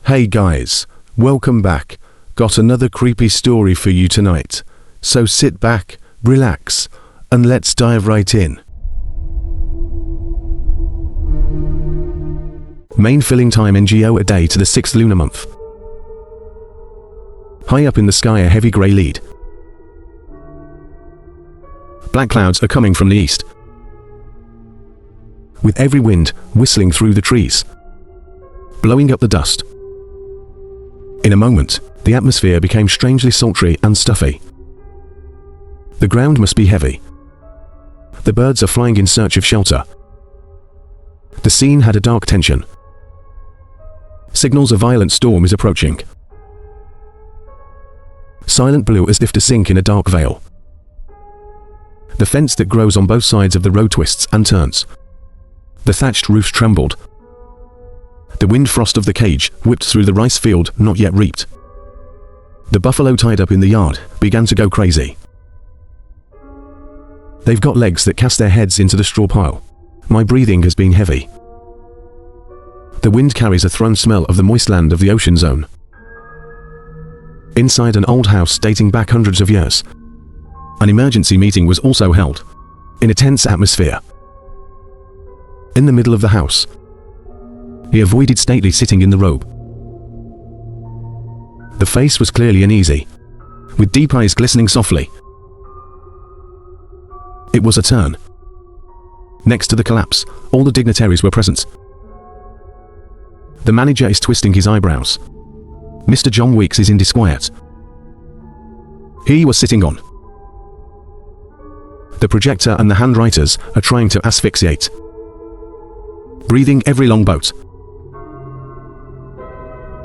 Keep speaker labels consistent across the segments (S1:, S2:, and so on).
S1: Hey guys, welcome back. Got another creepy story for you tonight. So sit back, relax, and let's dive right in. Main filling time NGO a day to the 6th lunar month. High up in the sky, a heavy grey lead. Black clouds are coming from the east, with every wind whistling through the trees, blowing up the dust. In a moment, the atmosphere became strangely sultry and stuffy. The ground must be heavy. The birds are flying in search of shelter. The scene had a dark tension. Signals a violent storm is approaching. Silent blue as if to sink in a dark veil. The fence that grows on both sides of the road twists and turns. The thatched roofs trembled. The wind frost of the cage whipped through the rice field not yet reaped. The buffalo tied up in the yard began to go crazy. They've got legs that cast their heads into the straw pile. My breathing has been heavy. The wind carries a thrown smell of the moist land of the ocean zone. Inside an old house dating back hundreds of years, an emergency meeting was also held, in a tense atmosphere. In the middle of the house, he avoided stately sitting in the robe. The face was clearly uneasy, with deep eyes glistening softly. It was a turn. Next to the collapse, all the dignitaries were present. The manager is twisting his eyebrows. Mr. John Weeks is in disquiet. He was sitting on. The projector and the handwriters are trying to asphyxiate, breathing every long bout.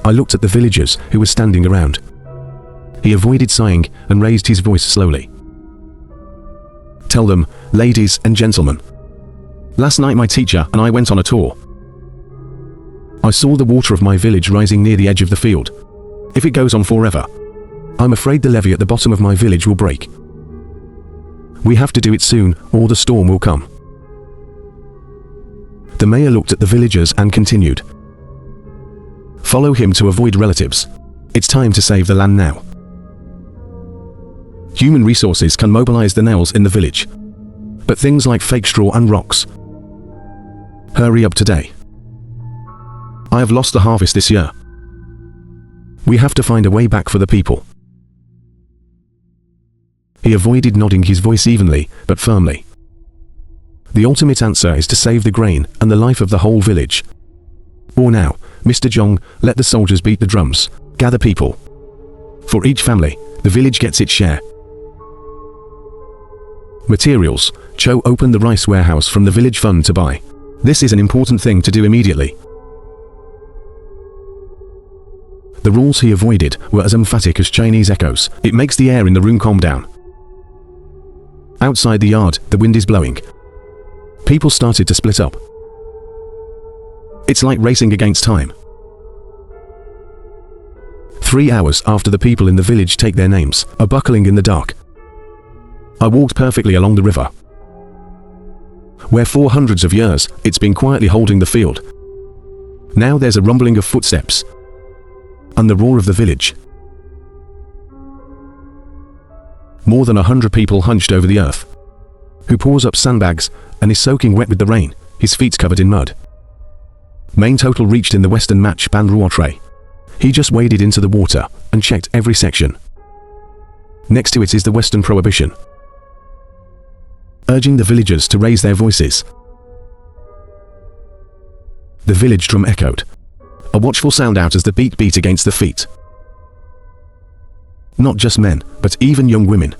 S1: I looked at the villagers who were standing around. He avoided sighing and raised his voice slowly. Tell them, ladies and gentlemen, last night my teacher and I went on a tour. I saw the water of my village rising near the edge of the field. If it goes on forever, I'm afraid the levee at the bottom of my village will break. We have to do it soon, or the storm will come. The mayor looked at the villagers and continued. Follow him to avoid relatives. It's time to save the land now. Human resources can mobilize the nails in the village, but things like fake straw and rocks. Hurry up today. I have lost the harvest this year. We have to find a way back for the people. He avoided nodding his voice evenly, but firmly. The ultimate answer is to save the grain and the life of the whole village. Or now, Mr. Jong, let the soldiers beat the drums, gather people. For each family, the village gets its share. Materials, Cho opened the rice warehouse from the village fund to buy. This is an important thing to do immediately. The rules he avoided were as emphatic as Chinese echoes. It makes the air in the room calm down. Outside the yard, the wind is blowing. People started to split up. It's like racing against time. 3 hours after the people in the village take their names, are buckling in the dark. I walked perfectly along the river, where for hundreds of years, it's been quietly holding the field. Now there's a rumbling of footsteps, and the roar of the village. More than 100 people hunched over the earth, who pours up sandbags and is soaking wet with the rain, his feet covered in mud. Main total reached in the western match band Ruotre. He just waded into the water and checked every section. Next to it is the western prohibition, urging the villagers to raise their voices. The village drum echoed, a watchful sound out as the beat against the feet. Not just men, but even young women.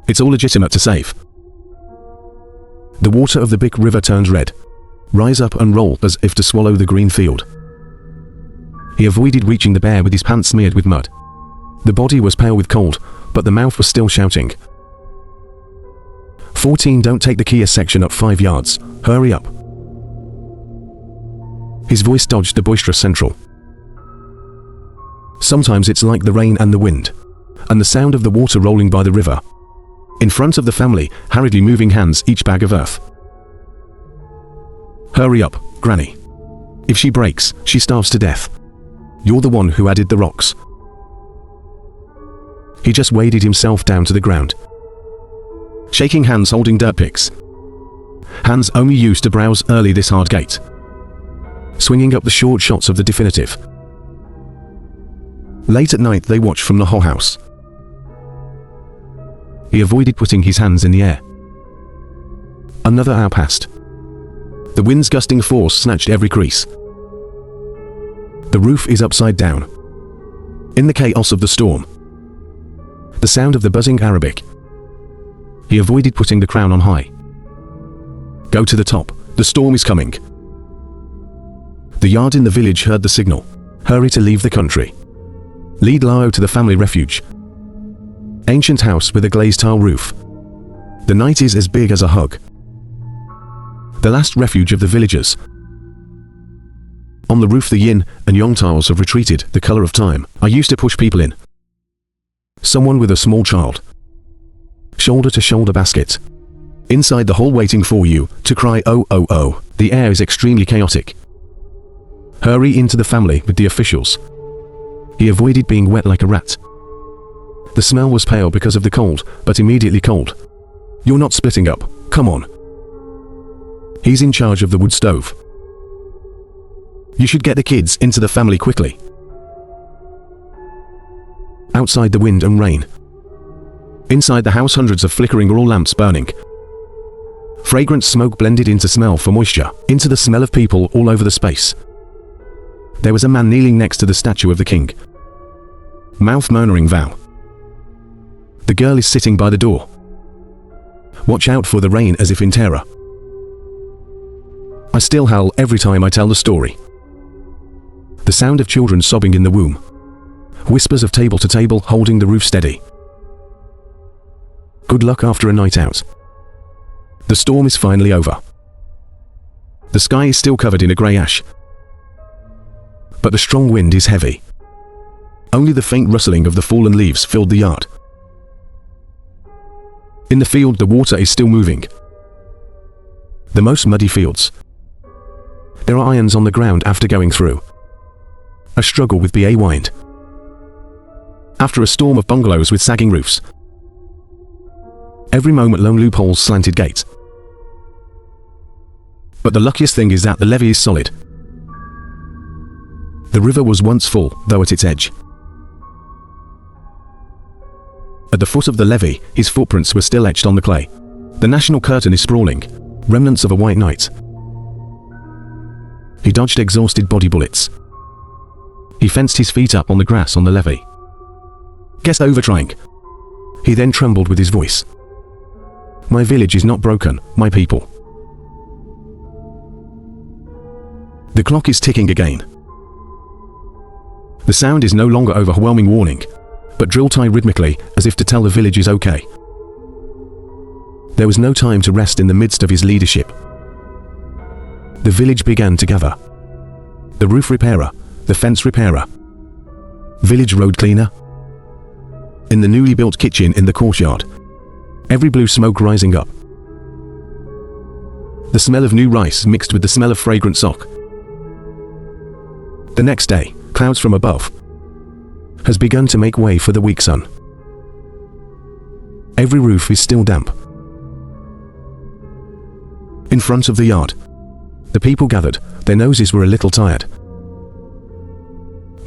S1: It's all legitimate to save. The water of the big river turns red, rise up and roll as if to swallow the green field. He avoided reaching the bear with his pants smeared with mud. The body was pale with cold, but the mouth was still shouting. 14, don't take the Kia section up 5 yards, hurry up. His voice dodged the boisterous central. Sometimes it's like the rain and the wind, and the sound of the water rolling by the river. In front of the family, hurriedly moving hands each bag of earth. Hurry up, Granny. If she breaks, she starves to death. You're the one who added the rocks. He just waded himself down to the ground, shaking hands holding dirt picks. Hands only used to browse early this hard gate, swinging up the short shots of the definitive. Late at night they watched from the whole house. He avoided putting his hands in the air. Another hour passed. The wind's gusting force snatched every crease. The roof is upside down. In the chaos of the storm, the sound of the buzzing Arabic. He avoided putting the crown on high. Go to the top, the storm is coming. The yard in the village heard the signal. Hurry to leave the country. Lead Lao to the family refuge. Ancient house with a glazed tile roof. The night is as big as a hug. The last refuge of the villagers. On the roof the yin and yang tiles have retreated, the color of time. I used to push people in. Someone with a small child. Shoulder to shoulder basket. Inside the hall waiting for you to cry oh oh oh. The air is extremely chaotic. Hurry into the family with the officials. He avoided being wet like a rat. The smell was pale because of the cold, but immediately cold. You're not splitting up, come on. He's in charge of the wood stove. You should get the kids into the family quickly. Outside the wind and rain. Inside the house hundreds of flickering oil lamps burning. Fragrant smoke blended into smell for moisture, into the smell of people all over the space. There was a man kneeling next to the statue of the king. Mouth murmuring vow. The girl is sitting by the door. Watch out for the rain as if in terror. I still howl every time I tell the story. The sound of children sobbing in the womb. Whispers of table to table holding the roof steady. Good luck after a night out. The storm is finally over. The sky is still covered in a grey ash. But the strong wind is heavy. Only the faint rustling of the fallen leaves filled the yard. In the field the water is still moving. The most muddy fields. There are irons on the ground after going through. A struggle with BA wind. After a storm of bungalows with sagging roofs. Every moment lone loopholes slanted gates. But the luckiest thing is that the levee is solid. The river was once full, though at its edge. At the foot of the levee, his footprints were still etched on the clay. The national curtain is sprawling, remnants of a white night. He dodged exhausted body bullets. He fenced his feet up on the grass on the levee. Get over trying. He then trembled with his voice. My village is not broken, my people. The clock is ticking again. The sound is no longer overwhelming warning, but drilled high rhythmically as if to tell the village is okay. There was no time to rest in the midst of his leadership. The village began to gather. The roof repairer, the fence repairer, village road cleaner. In the newly built kitchen in the courtyard, every blue smoke rising up. The smell of new rice mixed with the smell of fragrant sock. The next day, clouds from above has begun to make way for the weak sun. Every roof is still damp. In front of the yard, the people gathered, their noses were a little tired.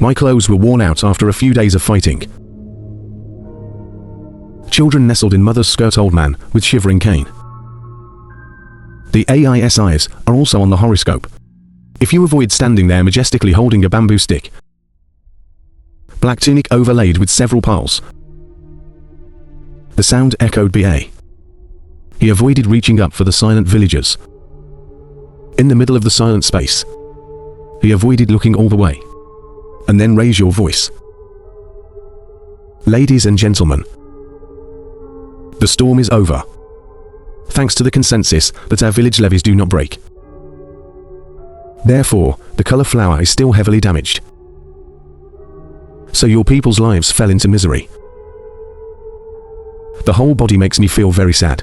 S1: My clothes were worn out after a few days of fighting. Children nestled in mother's skirt, old man with shivering cane. The AISIs are also on the horoscope. If you avoid standing there majestically holding a bamboo stick. Black tunic overlaid with several pearls. The sound echoed BA. He avoided reaching up for the silent villagers. In the middle of the silent space, he avoided looking all the way. And then raise your voice. Ladies and gentlemen, the storm is over. Thanks to the consensus that our village levees do not break. Therefore, the colour flower is still heavily damaged. So your people's lives fell into misery. The whole body makes me feel very sad.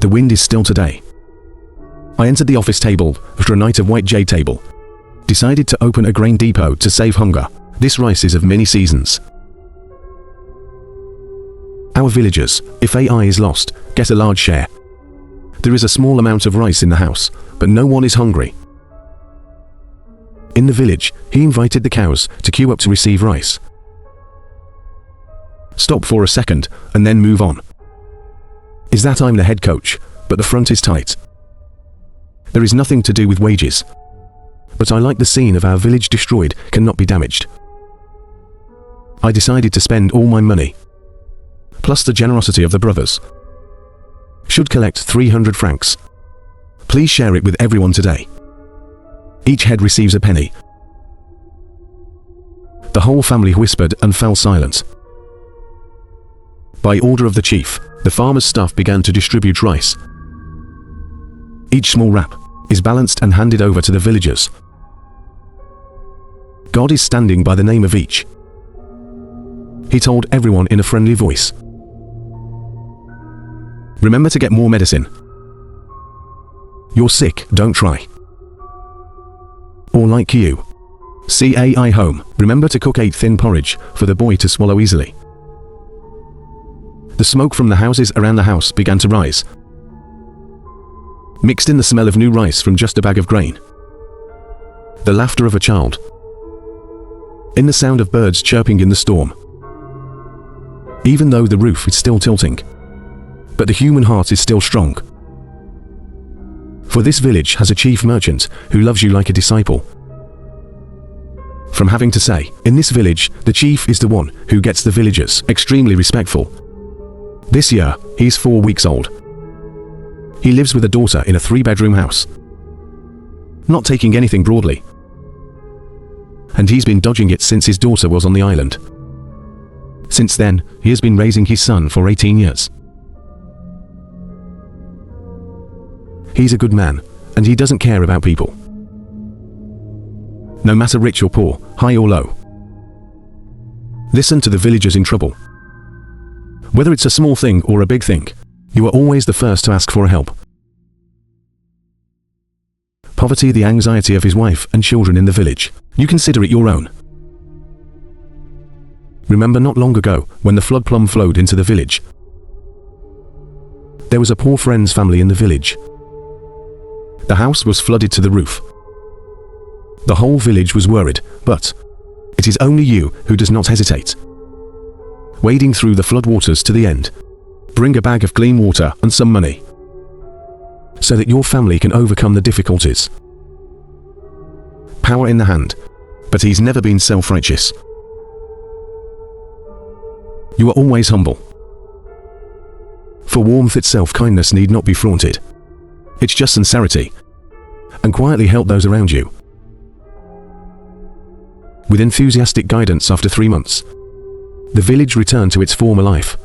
S1: The wind is still today. I entered the office table after a night of white jade table. decided to open a grain depot to save hunger. This rice is of many seasons. Our villagers, if AI is lost, get a large share. There is a small amount of rice in the house, but no one is hungry. In the village, he invited the cows to queue up to receive rice. Stop for a second, and then move on. Is that I'm the head coach, but the front is tight. There is nothing to do with wages. But I like the scene of our village destroyed cannot be damaged. I decided to spend all my money, plus the generosity of the brothers. Should collect 300 francs. Please share it with everyone today. Each head receives a penny. The whole family whispered and fell silent. By order of the chief, the farmer's staff began to distribute rice. Each small wrap is balanced and handed over to the villagers. God is standing by the name of each. He told everyone in a friendly voice. Remember to get more medicine. You're sick, don't try. Or like you. CAI home, remember to cook 8 thin porridge for the boy to swallow easily. The smoke from the houses around the house began to rise, mixed in the smell of new rice from just a bag of grain. The laughter of a child. In the sound of birds chirping in the storm. Even though the roof is still tilting, but the human heart is still strong. For this village has a chief merchant who loves you like a disciple. From having to say, in this village, the chief is the one who gets the villagers extremely respectful. This year, he's 4 weeks old. He lives with a daughter in a 3-bedroom house. Not taking anything broadly. And he's been dodging it since his daughter was on the island. Since then, he has been raising his son for 18 years. He's a good man, and he doesn't care about people. No matter rich or poor, high or low. Listen to the villagers in trouble. Whether it's a small thing or a big thing, you are always the first to ask for help. Poverty, the anxiety of his wife and children in the village. You consider it your own. Remember not long ago, when the flood plumb flowed into the village. There was a poor friend's family in the village. The house was flooded to the roof. The whole village was worried, but it is only you who does not hesitate. Wading through the floodwaters to the end. Bring a bag of clean water and some money, so that your family can overcome the difficulties. Power in the hand, but he's never been self-righteous. You are always humble. For warmth itself, kindness need not be flaunted. It's just sincerity, and quietly help those around you. With enthusiastic guidance after 3 months, the village returned to its former life.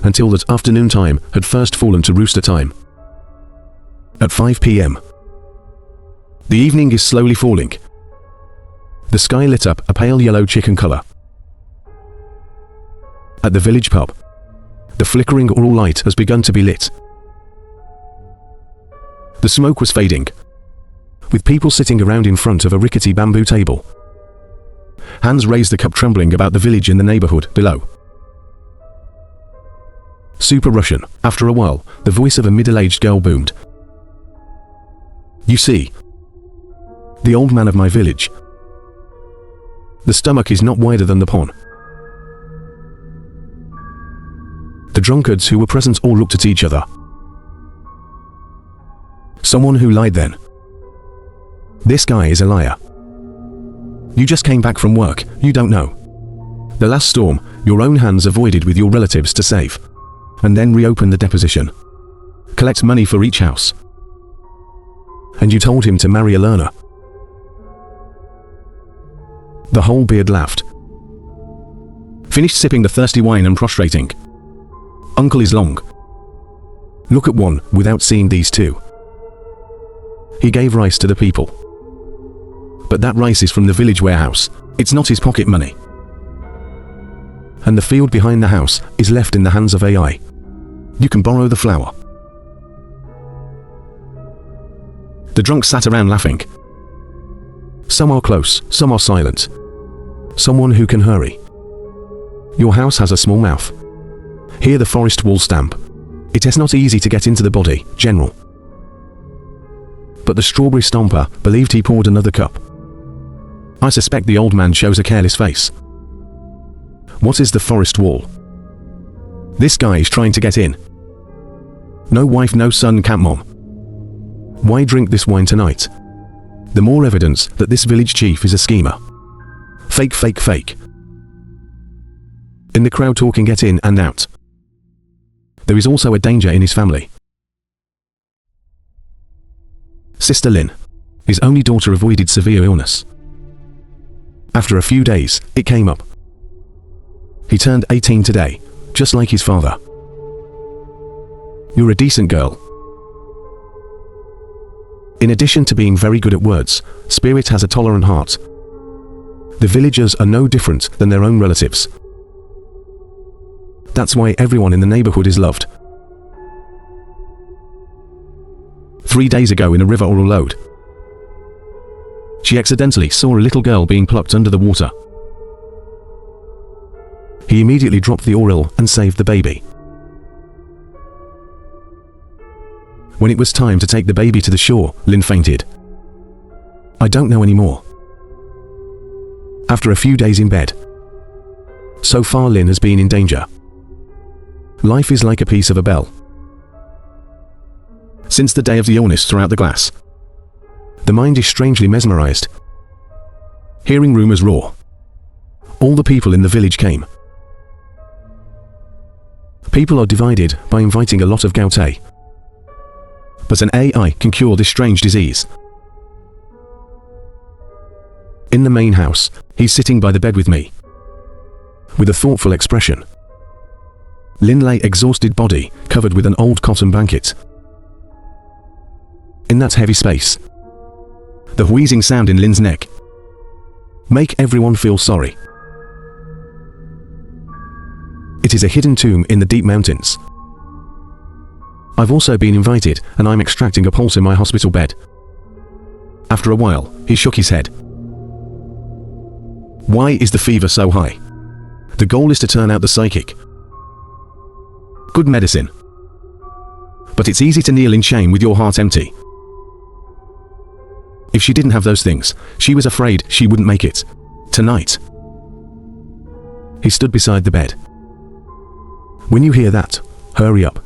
S1: Until that afternoon time had first fallen to rooster time. At 5 p.m. The evening is slowly falling. The sky lit up a pale yellow chicken color. At the village pub, the flickering oral light has begun to be lit. The smoke was fading, with people sitting around in front of a rickety bamboo table. Hands raised, the cup trembling about the village in the neighborhood below. Super Russian. After a while, the voice of a middle-aged girl boomed. You see, the old man of my village. The stomach is not wider than the pond. The drunkards who were present all looked at each other. Someone who lied then. This guy is a liar. You just came back from work, you don't know. The last storm, your own hands avoided with your relatives to save. And then reopen the deposition. Collect money for each house. And you told him to marry a learner. The whole beard laughed. Finished sipping the thirsty wine and prostrating. Uncle is long. Look at one without seeing these two. He gave rice to the people. But that rice is from the village warehouse. It's not his pocket money. And the field behind the house is left in the hands of AI. You can borrow the flour. The drunks sat around laughing. Some are close, some are silent. Someone who can hurry. Your house has a small mouth. Hear the forest wall stamp. It is not easy to get into the body, General. But the strawberry stomper believed he poured another cup. I suspect the old man shows a careless face. What is the forest wall? This guy is trying to get in. No wife, no son, camp mom. Why drink this wine tonight? The more evidence that this village chief is a schemer. Fake, fake, fake. In the crowd talking get in and out. There is also a danger in his family. Sister Lynn, his only daughter, avoided severe illness. After a few days, it came up. He turned 18 today, just like his father. You're a decent girl. In addition to being very good at words, Spirit has a tolerant heart. The villagers are no different than their own relatives. That's why everyone in the neighborhood is loved. 3 days ago in a river oral lode, she accidentally saw a little girl being plucked under the water. He immediately dropped the oral and saved the baby. When it was time to take the baby to the shore, Lynn fainted. I don't know anymore. After a few days in bed. So far Lynn has been in danger. Life is like a piece of a bell. Since the day of the illness throughout the glass, the mind is strangely mesmerized. Hearing rumors roar. All the people in the village came. People are divided by inviting a lot of Gaute. But an AI can cure this strange disease. In the main house, he's sitting by the bed with me, with a thoughtful expression. Lynn lay exhausted body, covered with an old cotton blanket. In that heavy space, the wheezing sound in Lynn's neck make everyone feel sorry. It is a hidden tomb in the deep mountains. I've also been invited, and I'm extracting a pulse in my hospital bed. After a while, he shook his head. Why is the fever so high? The goal is to turn out the psychic. Good medicine. But it's easy to kneel in shame with your heart empty. If she didn't have those things, she was afraid she wouldn't make it. Tonight. He stood beside the bed. When you hear that, hurry up.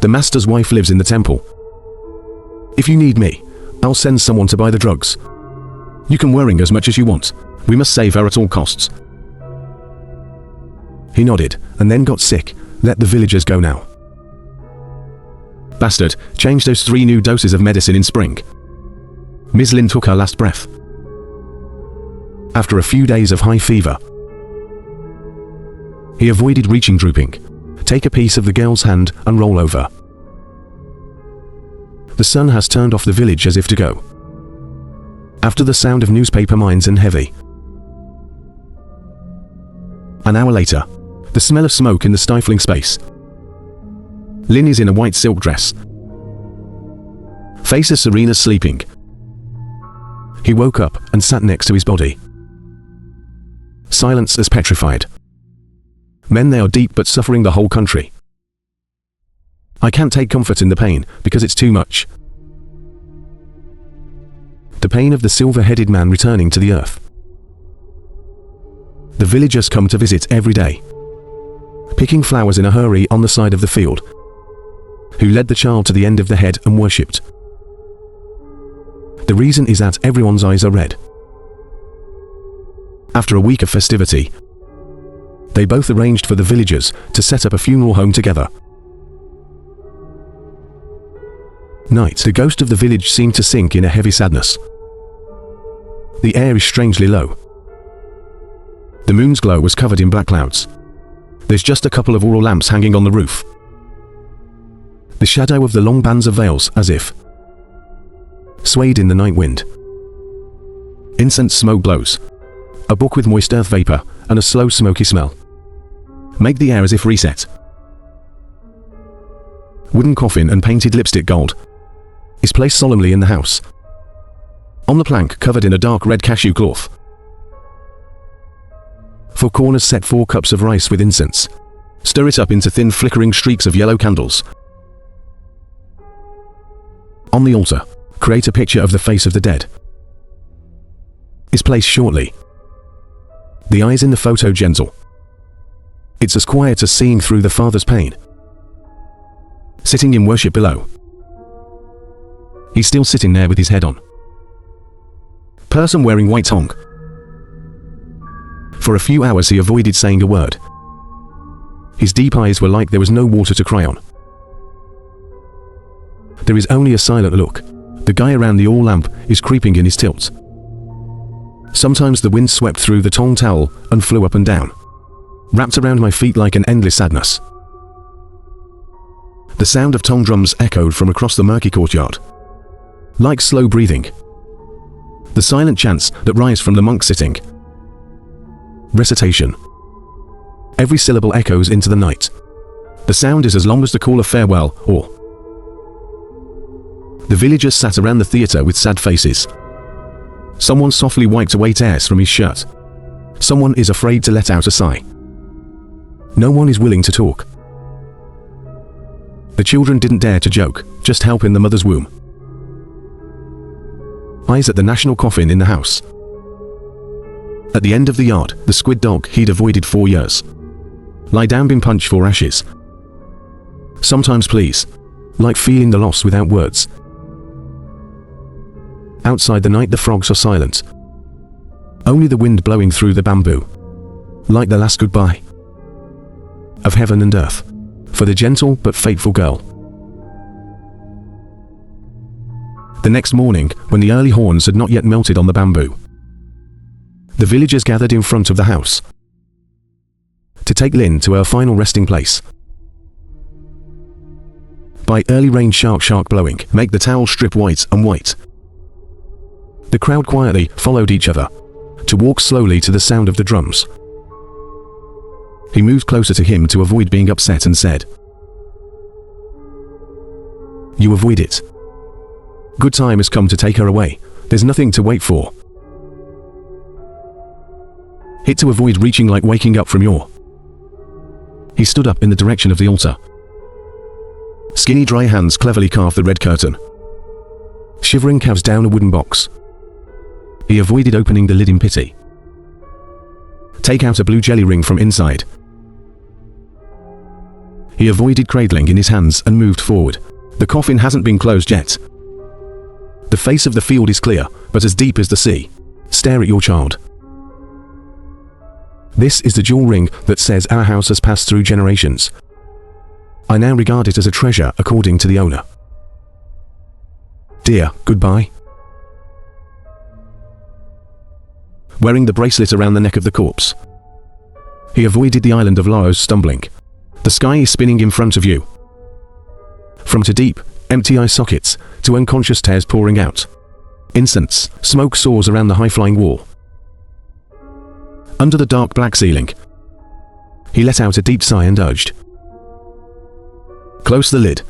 S1: The master's wife lives in the temple. If you need me, I'll send someone to buy the drugs. You can worry as much as you want. We must save her at all costs. He nodded, and then got sick. Let the villagers go now. Bastard, change those 3 new doses of medicine in spring. Miss Lynn took her last breath. After a few days of high fever, he avoided reaching, drooping. Take a piece of the girl's hand and roll over. The sun has turned off the village as if to go. After the sound of newspaper mines and heavy. An hour later, the smell of smoke in the stifling space. Lynn is in a white silk dress. Face as serene as sleeping. He woke up and sat next to his body. Silence as petrified. Men, they are deep but suffering the whole country. I can't take comfort in the pain because it's too much. The pain of the silver-headed man returning to the earth. The villagers come to visit every day, picking flowers in a hurry on the side of the field. Who led the child to the end of the head and worshipped. The reason is that everyone's eyes are red. After a week of festivity, they both arranged for the villagers to set up a funeral home together. Night, the ghost of the village seemed to sink in a heavy sadness. The air is strangely low. The moon's glow was covered in black clouds. There's just a couple of oil lamps hanging on the roof. The shadow of the long bands of veils, as if swayed in the night wind. Incense smoke blows. A book with moist earth vapor and a slow smoky smell make the air as if reset. Wooden coffin and painted lipstick gold. is placed solemnly in the house. On the plank, covered in a dark red cashew cloth. 4 corners set 4 cups of rice with incense. Stir it up into thin flickering streaks of yellow candles. On the altar, create a picture of the face of the dead. Is placed shortly. The eyes in the photo gentle. It's as quiet as seeing through the father's pain. Sitting in worship below. He's still sitting there with his head on. Person wearing white thong. For a few hours he avoided saying a word. His deep eyes were like there was no water to cry on. There is only a silent look. The guy around the oil lamp is creeping in his tilt. Sometimes the wind swept through the tong towel and flew up and down, wrapped around my feet like an endless sadness. The sound of tong drums echoed from across the murky courtyard, like slow breathing. The silent chants that rise from the monk sitting. Recitation. Every syllable echoes into the night. The sound is as long as the call of farewell, or... The villagers sat around the theatre with sad faces. Someone softly wiped away tears from his shirt. Someone is afraid to let out a sigh. No one is willing to talk. The children didn't dare to joke, just help in the mother's womb. Eyes at the national coffin in the house. At the end of the yard, the squid dog he'd avoided 4 years. Lie down, been punched for ashes. Sometimes please, like feeling the loss without words. Outside the night the frogs are silent. Only the wind blowing through the bamboo. Like the last goodbye of heaven and earth, for the gentle but fateful girl. The next morning, when the early horns had not yet melted on the bamboo, the villagers gathered in front of the house to take Lynn to her final resting place. By early rain, shark blowing, make the towel strip white and white. The crowd quietly followed each other to walk slowly to the sound of the drums. He moved closer to him to avoid being upset and said, "You avoid it. Good time has come to take her away. There's nothing to wait for. Hit to avoid reaching like waking up from your..." He stood up in the direction of the altar. Skinny dry hands cleverly carved the red curtain. Shivering calves down a wooden box. He avoided opening the lid in pity. Take out a blue jelly ring from inside. He avoided cradling in his hands and moved forward. The coffin hasn't been closed yet. The face of the field is clear, but as deep as the sea. Stare at your child. This is the jewel ring that says our house has passed through generations. I now regard it as a treasure according to the owner. Dear, goodbye. Wearing the bracelet around the neck of the corpse. He avoided the island of Laos, stumbling. The sky is spinning in front of you. From to deep, empty eye sockets, to unconscious tears pouring out. Incense, smoke soars around the high-flying wall. Under the dark black ceiling, he let out a deep sigh and urged, "Close the lid."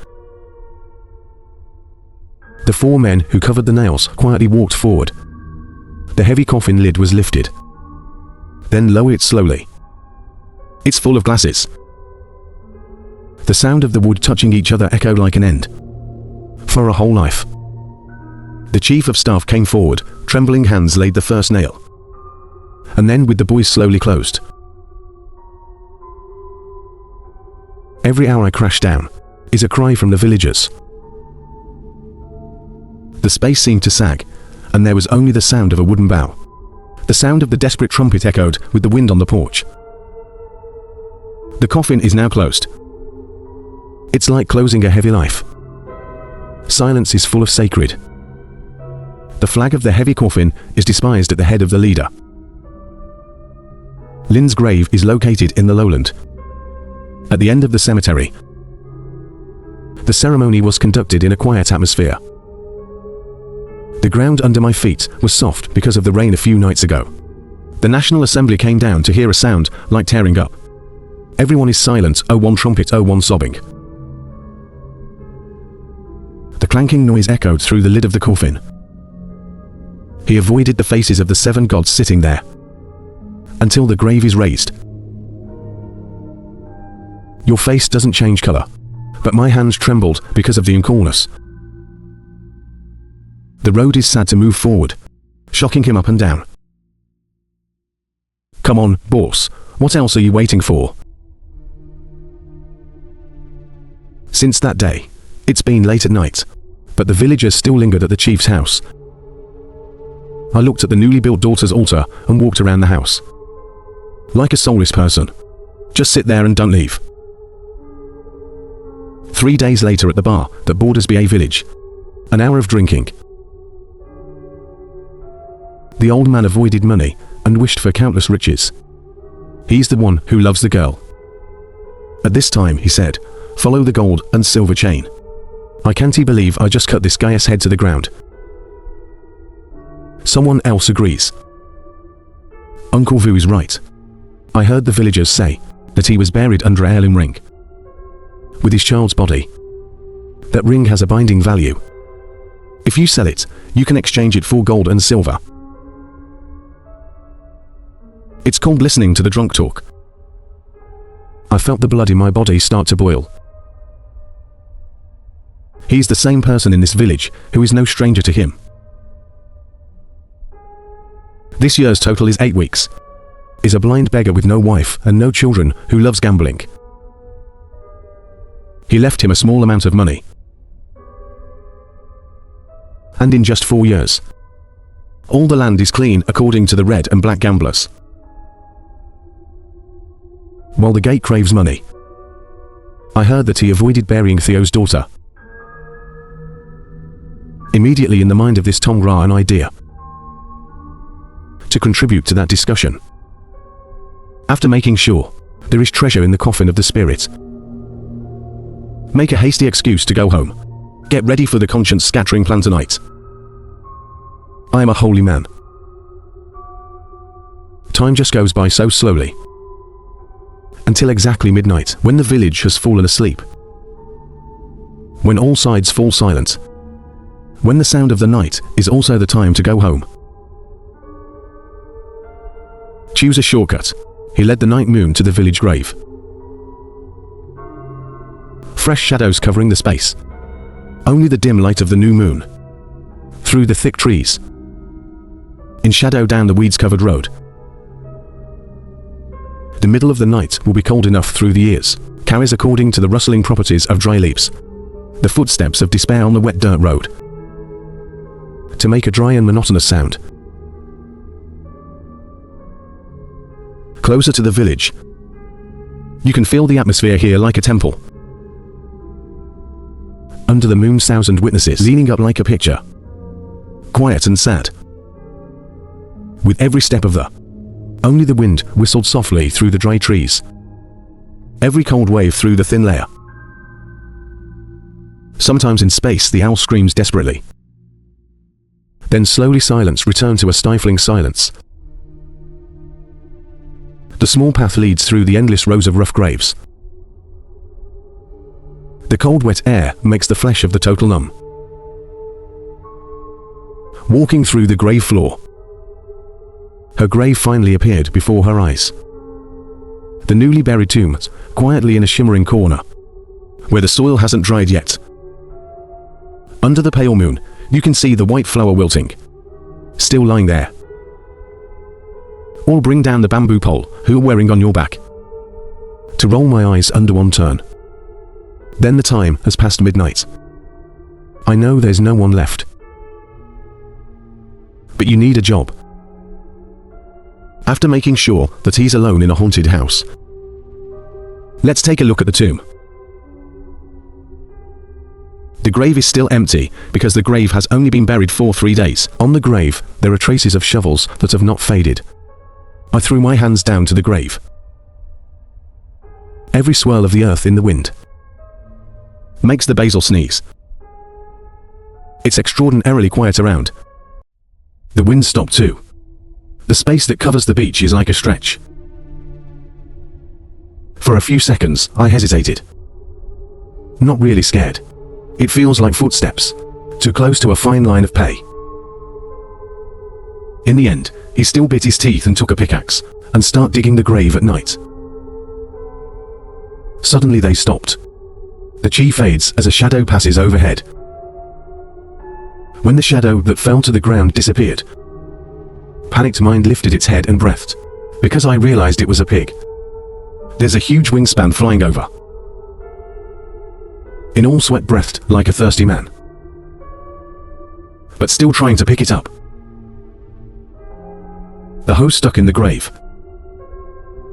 S1: The 4 men who covered the nails quietly walked forward. The heavy coffin lid was lifted. Then lower it slowly. It's full of glasses. The sound of the wood touching each other echoed like an end. For a whole life. The chief of staff came forward, trembling hands laid the first nail. And then with the boys slowly closed. Every hour I crash down is a cry from the villagers. The space seemed to sag, and there was only the sound of a wooden bow. The sound of the desperate trumpet echoed with the wind on the porch. The coffin is now closed. It's like closing a heavy life. Silence is full of sacred. The flag of the heavy coffin is despised at the head of the leader. Lynn's grave is located in the lowland, at the end of the cemetery. The ceremony was conducted in a quiet atmosphere. The ground under my feet was soft because of the rain a few nights ago. The National Assembly came down to hear a sound like tearing up. Everyone is silent, oh one trumpet, oh one sobbing. The clanking noise echoed through the lid of the coffin. He avoided the faces of the 7 gods sitting there, until the grave is raised. Your face doesn't change color, but my hands trembled because of the coolness. The road is sad to move forward, shocking him up and down. Come on, boss, what else are you waiting for? Since that day, it's been late at night, but the villagers still lingered at the chief's house. I looked at the newly built daughter's altar and walked around the house. Like a soulless person. Just sit there and don't leave. 3 days later at the bar that borders BA village. An hour of drinking. The old man avoided money and wished for countless riches. He's the one who loves the girl. At this time, he said, follow the gold and silver chain. I can't believe I just cut this guy's head to the ground. Someone else agrees. Uncle Vu is right. I heard the villagers say that he was buried under a heirloom ring with his child's body. That ring has a binding value. If you sell it, you can exchange it for gold and silver. It's called listening to the drunk talk. I felt the blood in my body start to boil. He's the same person in this village who is no stranger to him. This year's total is 8 weeks. Is a blind beggar with no wife and no children who loves gambling. He left him a small amount of money. And in just 4 years, all the land is clean according to the red and black gamblers. While the gate craves money, I heard that he avoided burying Theo's daughter. Immediately in the mind of this Tom Ra an idea to contribute to that discussion. After making sure there is treasure in the coffin of the spirit, make a hasty excuse to go home. Get ready for the conscience scattering plan tonight. I am a holy man. Time just goes by so slowly. Until exactly midnight, when the village has fallen asleep. When all sides fall silent. When the sound of the night is also the time to go home. Choose a shortcut. He led the night moon to the village grave. Fresh shadows covering the space. Only the dim light of the new moon. Through the thick trees. In shadow down the weeds-covered road. The middle of the night will be cold enough through the ears, carries according to the rustling properties of dry leaves. The footsteps of despair on the wet dirt road. To make a dry and monotonous sound. Closer to the village. You can feel the atmosphere here like a temple. Under the moon's 1,000 witnesses leaning up like a picture. Quiet and sad. With every step of only the wind whistled softly through the dry trees. Every cold wave through the thin layer. Sometimes in space the owl screams desperately. Then slowly silence returned to a stifling silence. The small path leads through the endless rows of rough graves. The cold wet air makes the flesh of the total numb. Walking through the grave floor. Her grave finally appeared before her eyes. The newly buried tomb, quietly in a shimmering corner, where the soil hasn't dried yet. Under the pale moon, you can see the white flower wilting, still lying there. Or bring down the bamboo pole who are wearing on your back. To roll my eyes under one turn. Then the time has passed midnight. I know there's no one left. But you need a job. After making sure that he's alone in a haunted house. Let's take a look at the tomb. The grave is still empty because the grave has only been buried for 3 days. On the grave, there are traces of shovels that have not faded. I threw my hands down to the grave. Every swirl of the earth in the wind makes the basil sneeze. It's extraordinarily quiet around. The wind stopped too. The space that covers the beach is like a stretch. For a few seconds, I hesitated. Not really scared. It feels like footsteps. too close to a fine line of pay. In the end, he still bit his teeth and took a pickaxe, and started digging the grave at night. Suddenly they stopped. The chi fades as a shadow passes overhead. When the shadow that fell to the ground disappeared, panicked mind lifted its head and breathed, because I realized it was a pig. There's a huge wingspan flying over. In all sweat breathed like a thirsty man, but still trying to pick it up. The hose stuck in the grave.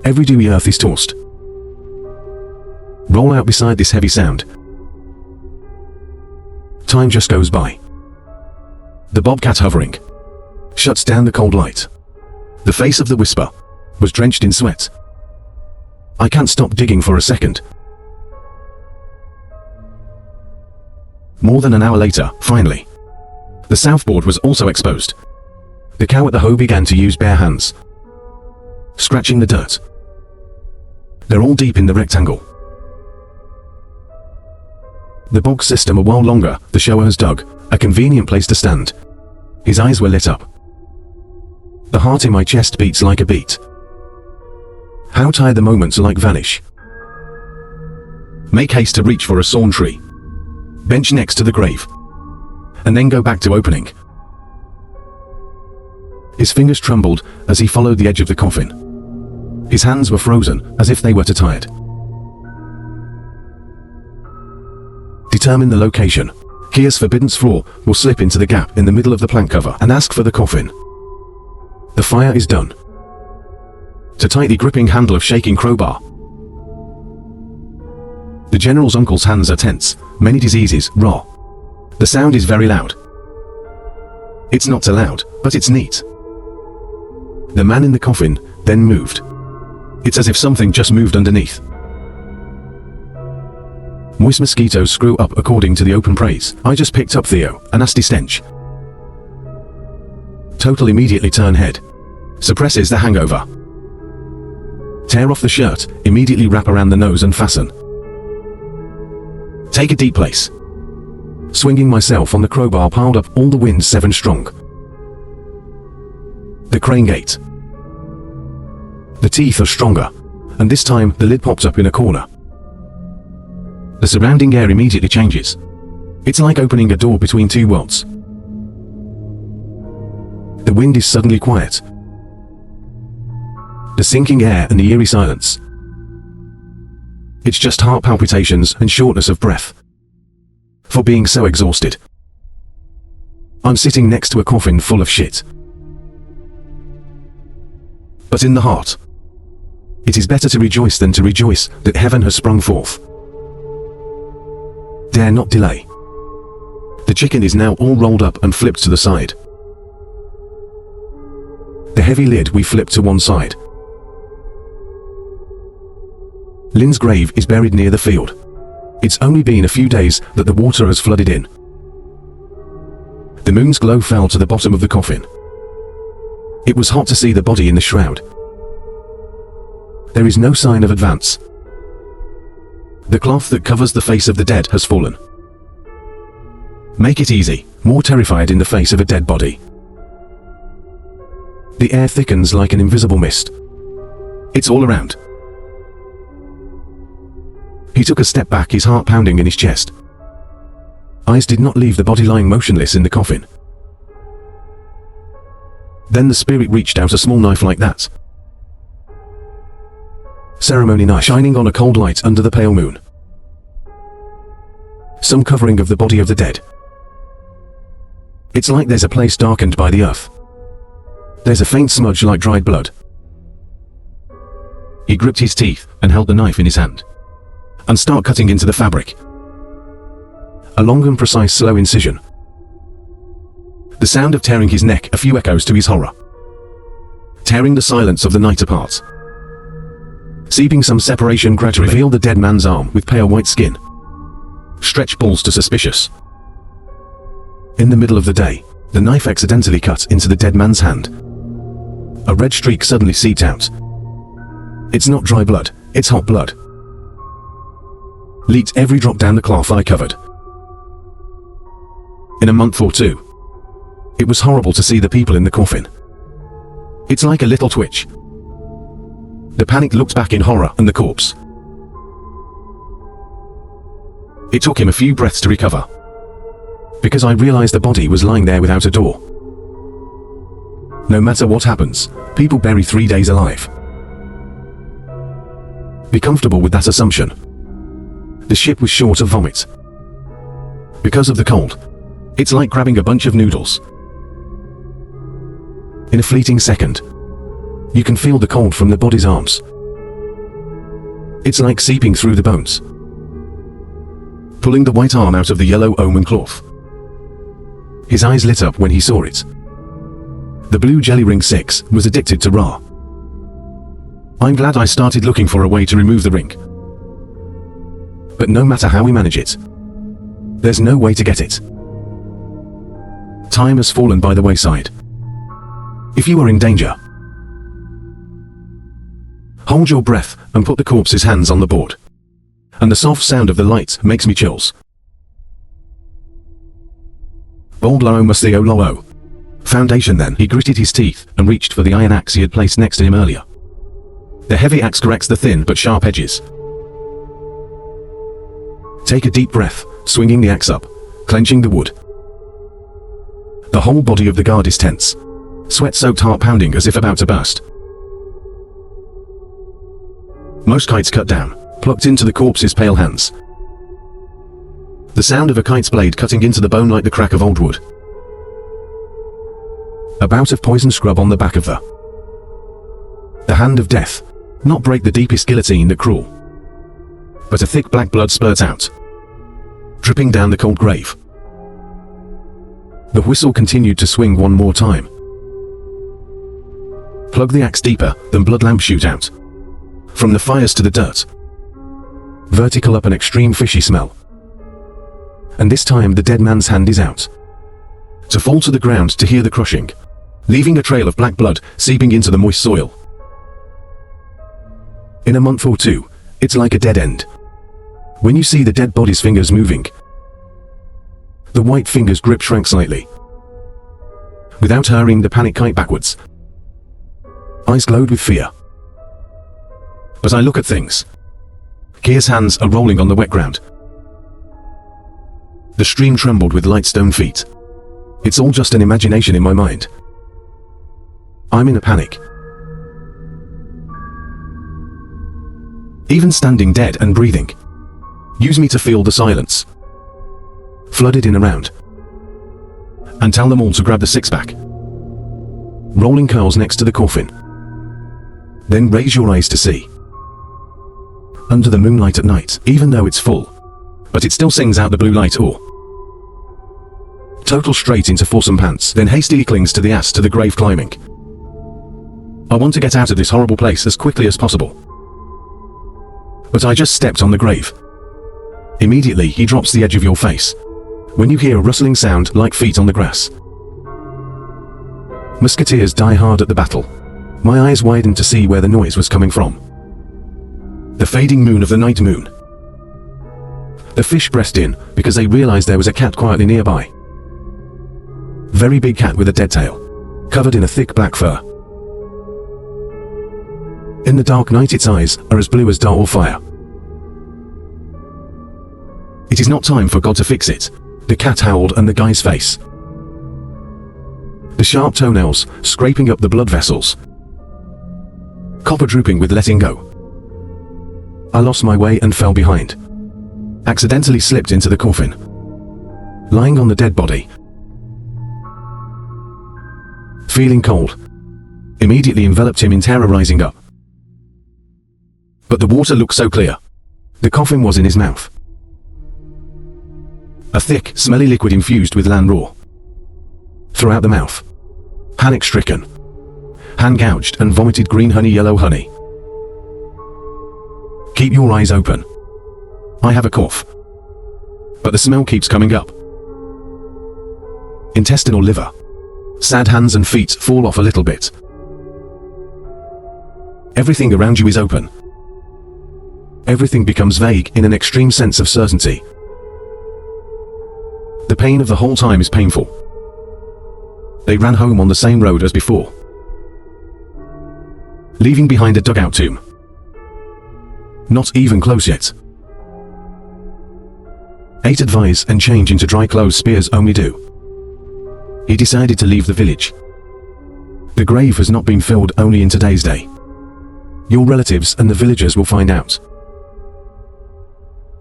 S1: Every dewy earth is tossed. Roll out beside this heavy sound. Time just goes by. The bobcat hovering shuts down the cold light. The face of the whisper was drenched in sweat. I can't stop digging for a second. More than an hour later, finally, the southboard was also exposed. The cow at the hoe began to use bare hands, scratching the dirt. They're all deep in the rectangle. The bog system a while longer, the shower has dug a convenient place to stand. His eyes were lit up. The heart in my chest beats like a beat. How tired the moments like vanish. Make haste to reach for a sawn tree, bench next to the grave, and then go back to opening. His fingers trembled as he followed the edge of the coffin. His hands were frozen as if they were too tired. Determine the location. Kia's forbidden's floor will slip into the gap in the middle of the plank cover and ask for the coffin. The fire is done. To tightly gripping handle of shaking crowbar. The general's uncle's hands are tense, many diseases, raw. The sound is very loud. It's not too loud, but it's neat. The man in the coffin then moved. It's as if something just moved underneath. Moist mosquitoes screw up according to the open praise. I just picked up Theo, a nasty stench. Total immediately turn head. Suppresses the hangover. Tear off the shirt, immediately wrap around the nose and fasten. Take a deep place. Swinging myself on the crowbar piled up all the wind 7 strong. The crane gate. The teeth are stronger, and this time the lid pops up in a corner. The surrounding air immediately changes. It's like opening a door between 2 worlds. The wind is suddenly quiet. The sinking air and the eerie silence. It's just heart palpitations and shortness of breath. For being so exhausted. I'm sitting next to a coffin full of shit. But in the heart, it is better to rejoice than to rejoice that heaven has sprung forth. Dare not delay. The chicken is now all rolled up and flipped to the side. The heavy lid we flip to one side. Lynn's grave is buried near the field. It's only been a few days that the water has flooded in. The moon's glow fell to the bottom of the coffin. It was hot to see the body in the shroud. There is no sign of advance. The cloth that covers the face of the dead has fallen. Make it easy, more terrified in the face of a dead body. The air thickens like an invisible mist. It's all around. He took a step back, his heart pounding in his chest. Eyes did not leave the body lying motionless in the coffin. Then the spirit reached out a small knife like that. Ceremony knife shining on a cold light under the pale moon. Some covering of the body of the dead. It's like there's a place darkened by the earth. There's a faint smudge like dried blood. He gripped his teeth and held the knife in his hand. And start cutting into the fabric. A long and precise slow incision. The sound of tearing his neck, a few echoes to his horror. Tearing the silence of the night apart. Seeping some separation gradually. Reveal the dead man's arm with pale white skin. Stretch balls to suspicious. In the middle of the day, the knife accidentally cut into the dead man's hand. A red streak suddenly seeped out. It's not dry blood, it's hot blood. Leaked every drop down the cloth I covered. in a month or two. It was horrible to see the people in the coffin. It's like a little twitch. The panic looked back in horror and the corpse. It took him a few breaths to recover, because I realized the body was lying there without a door. No matter what happens, people bury 3 days alive. Be comfortable with that assumption. The ship was short of vomit. Because of the cold, it's like grabbing a bunch of noodles. In a fleeting second, you can feel the cold from the body's arms. It's like seeping through the bones, pulling the white arm out of the yellow omen cloth. His eyes lit up when he saw it. The blue jelly ring 6 was addicted to Ra. I'm glad I started looking for a way to remove the ring. But no matter how we manage it, there's no way to get it. Time has fallen by the wayside. If you are in danger, hold your breath and put the corpse's hands on the board. And the soft sound of the light makes me chills. Boldlo must the Olo. Foundation then. He gritted his teeth and reached for the iron axe he had placed next to him earlier. The heavy axe corrects the thin but sharp edges. Take a deep breath, swinging the axe up, clenching the wood. The whole body of the guard is tense, sweat-soaked heart pounding as if about to burst. Most kites cut down, plucked into the corpse's pale hands. The sound of a kite's blade cutting into the bone like the crack of old wood. A bout of poison scrub on the back of the hand of death, not break the deepest guillotine that cruel, but a thick black blood spurts out, dripping down the cold grave. The whistle continued to swing one more time. Plug the axe deeper, then blood lamps shoot out. From the fires to the dirt. Vertical up an extreme fishy smell. And this time the dead man's hand is out, to fall to the ground to hear the crushing, leaving a trail of black blood seeping into the moist soil. In a month or two, it's like a dead end. When you see the dead body's fingers moving, the white finger's grip shrank slightly. Without hurrying the panic kite backwards, eyes glowed with fear. But I look at things. Kier's hands are rolling on the wet ground. The stream trembled with light stone feet. It's all just an imagination in my mind. I'm in a panic. Even standing dead and breathing, use me to feel the silence, flooded in around, and tell them all to grab the six-pack. Rolling curls next to the coffin. Then raise your eyes to see. Under the moonlight at night, even though it's full, but it still sings out the blue light or total straight into foursome pants, then hastily clings to the ass to the grave climbing. I want to get out of this horrible place as quickly as possible. But I just stepped on the grave. Immediately he drops the edge of your face, when you hear a rustling sound like feet on the grass. Musketeers die hard at the battle. My eyes widened to see where the noise was coming from. The fading moon of the night moon. The fish pressed in, because they realized there was a cat quietly nearby. Very big cat with a dead tail, covered in a thick black fur. In the dark night its eyes are as blue as dull fire. It is not time for God to fix it, the cat howled and the guy's face. The sharp toenails scraping up the blood vessels. Copper drooping with letting go. I lost my way and fell behind. Accidentally slipped into the coffin. Lying on the dead body. Feeling cold. Immediately enveloped him in terror, rising up. But the water looked so clear. The coffin was in his mouth. A thick, smelly liquid infused with land raw. Throughout the mouth. Panic-stricken. Hand-gouged and vomited green honey, yellow honey. Keep your eyes open. I have a cough. But the smell keeps coming up. Intestinal liver. Sad hands and feet fall off a little bit. Everything around you is open. Everything becomes vague in an extreme sense of certainty. The pain of the whole time is painful. They ran home on the same road as before, leaving behind a dugout tomb. Not even close yet. 8 advise and change into dry clothes spears only do. He decided to leave the village. The grave has not been filled only in today's day. Your relatives and the villagers will find out.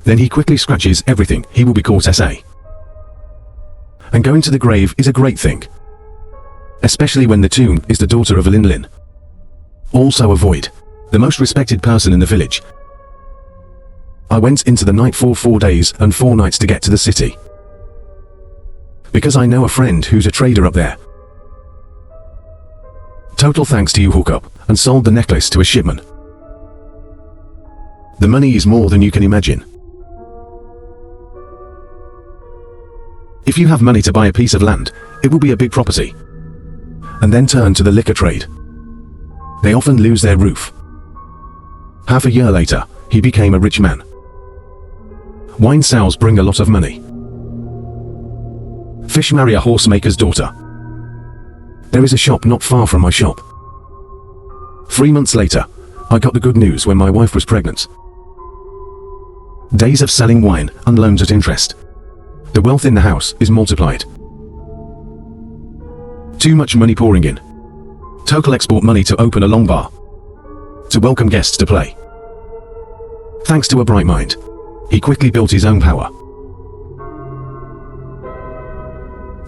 S1: Then he quickly scratches everything. He will be caught SA. And going to the grave is a great thing, especially when the tomb is the daughter of a Lin. Also avoid the most respected person in the village. I went into the night for 4 days and 4 nights to get to the city, because I know a friend who's a trader up there. Total thanks to you, hookup, and sold the necklace to a shipment. The money is more than you can imagine. If you have money to buy a piece of land, it will be a big property, and then turn to the liquor trade. They often lose their roof. Half a year later, he became a rich man. Wine sales bring a lot of money. Fish marry a horsemaker's daughter. There is a shop not far from my shop. 3 months later, I got the good news when my wife was pregnant. Days of selling wine and loans at interest. The wealth in the house is multiplied. Too much money pouring in. Total export money to open a long bar, to welcome guests to play. Thanks to a bright mind, he quickly built his own power.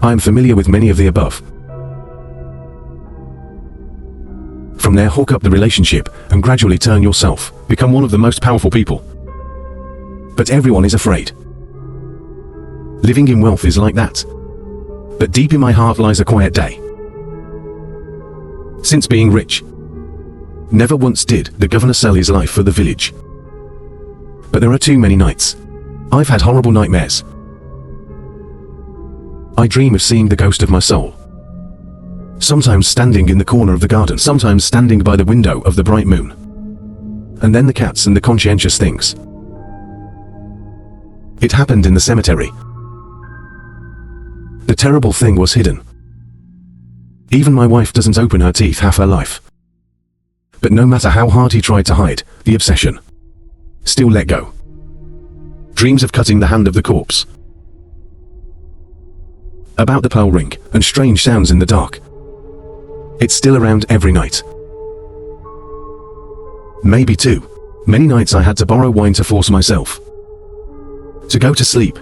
S1: I am familiar with many of the above. From there, hook up the relationship and gradually turn yourself, become one of the most powerful people. But everyone is afraid. Living in wealth is like that. But deep in my heart lies a quiet day. Since being rich, never once did the governor sell his life for the village. But there are too many nights. I've had horrible nightmares. I dream of seeing the ghost of my soul. Sometimes standing in the corner of the garden, sometimes standing by the window of the bright moon. And then the cats and the conscientious things. It happened in the cemetery. The terrible thing was hidden. Even my wife doesn't open her teeth half her life. But no matter how hard he tried to hide, the obsession still let go. Dreams of cutting the hand of the corpse. About the pearl ring and strange sounds in the dark. It's still around every night. Maybe too many nights I had to borrow wine to force myself to go to sleep.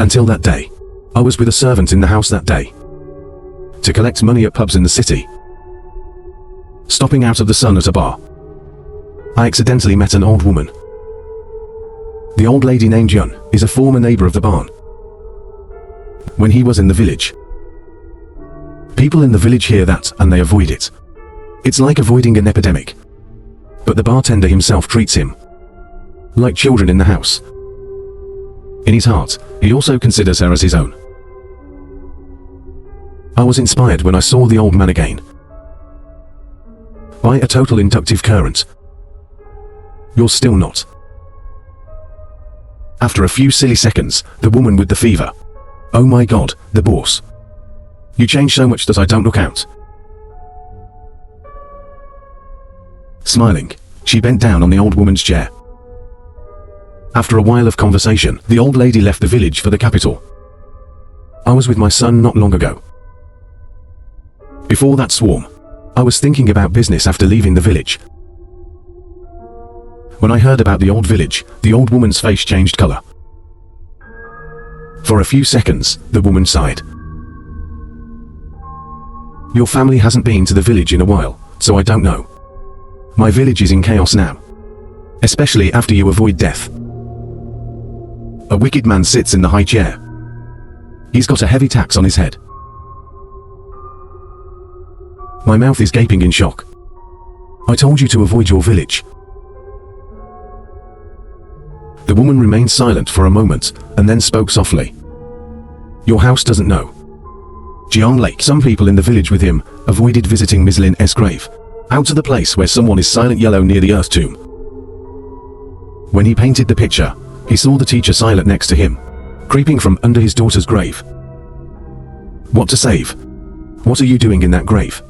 S1: Until that day, I was with a servant in the house that day, to collect money at pubs in the city. Stopping out of the sun at a bar, I accidentally met an old woman. The old lady named Yun is a former neighbor of the barn. When he was in the village, people in the village hear that and they avoid it. It's like avoiding an epidemic. But the bartender himself treats him like children in the house. In his heart, he also considers her as his own. I was inspired when I saw the old man again, by a total inductive current. You're still not. After a few silly seconds, the woman with the fever. Oh my God, the boss. You change so much that I don't look out. Smiling, she bent down on the old woman's chair. After a while of conversation, the old lady left the village for the capital. I was with my son not long ago. Before that swarm, I was thinking about business after leaving the village. When I heard about the old village, the old woman's face changed color. For a few seconds, the woman sighed. Your family hasn't been to the village in a while, so I don't know. My village is in chaos now. Especially after you avoid death. A wicked man sits in the high chair. He's got a heavy tax on his head. My mouth is gaping in shock. I told you to avoid your village. The woman remained silent for a moment, and then spoke softly. Your house doesn't know. Jiang Lake, some people in the village with him, avoided visiting Ms. Lin's grave, out to the place where someone is silent yellow near the earth tomb. When he painted the picture, he saw the teacher silent next to him, creeping from under his daughter's grave. What to save? What are you doing in that grave?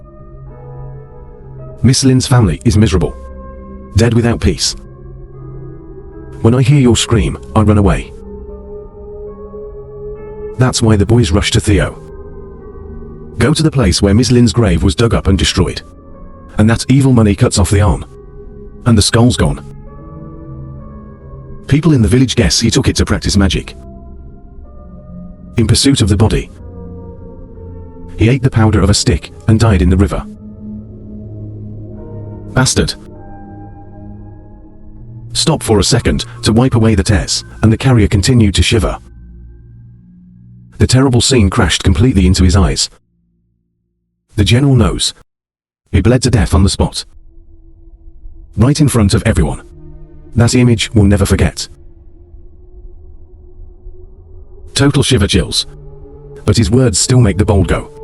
S1: Miss Lin's family is miserable, dead without peace. When I hear your scream, I run away. That's why the boys rush to Theo. Go to the place where Miss Lin's grave was dug up and destroyed. And that evil money cuts off the arm. And the skull's gone. People in the village guess he took it to practice magic. In pursuit of the body, he ate the powder of a stick and died in the river. Bastard. Stop for a second to wipe away the tears, and the carrier continued to shiver. The terrible scene crashed completely into his eyes. The general knows. He bled to death on the spot. Right in front of everyone. That image we'll never forget. Total shiver chills. But his words still make the bold go.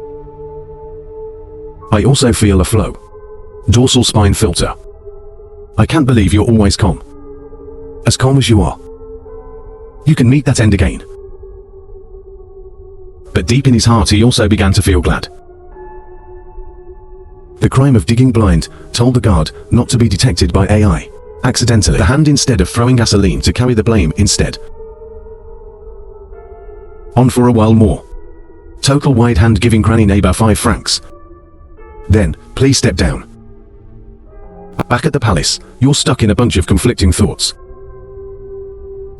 S1: I also feel a flow. Dorsal spine filter. I can't believe you're always calm. As calm as you are. You can meet that end again. But deep in his heart he also began to feel glad. The crime of digging blind told the guard not to be detected by AI. Accidentally. The hand instead of throwing gasoline to carry the blame instead. On for a while more. Total wide hand giving granny neighbor 5 francs. Then, please step down. Back at the palace, you're stuck in a bunch of conflicting thoughts.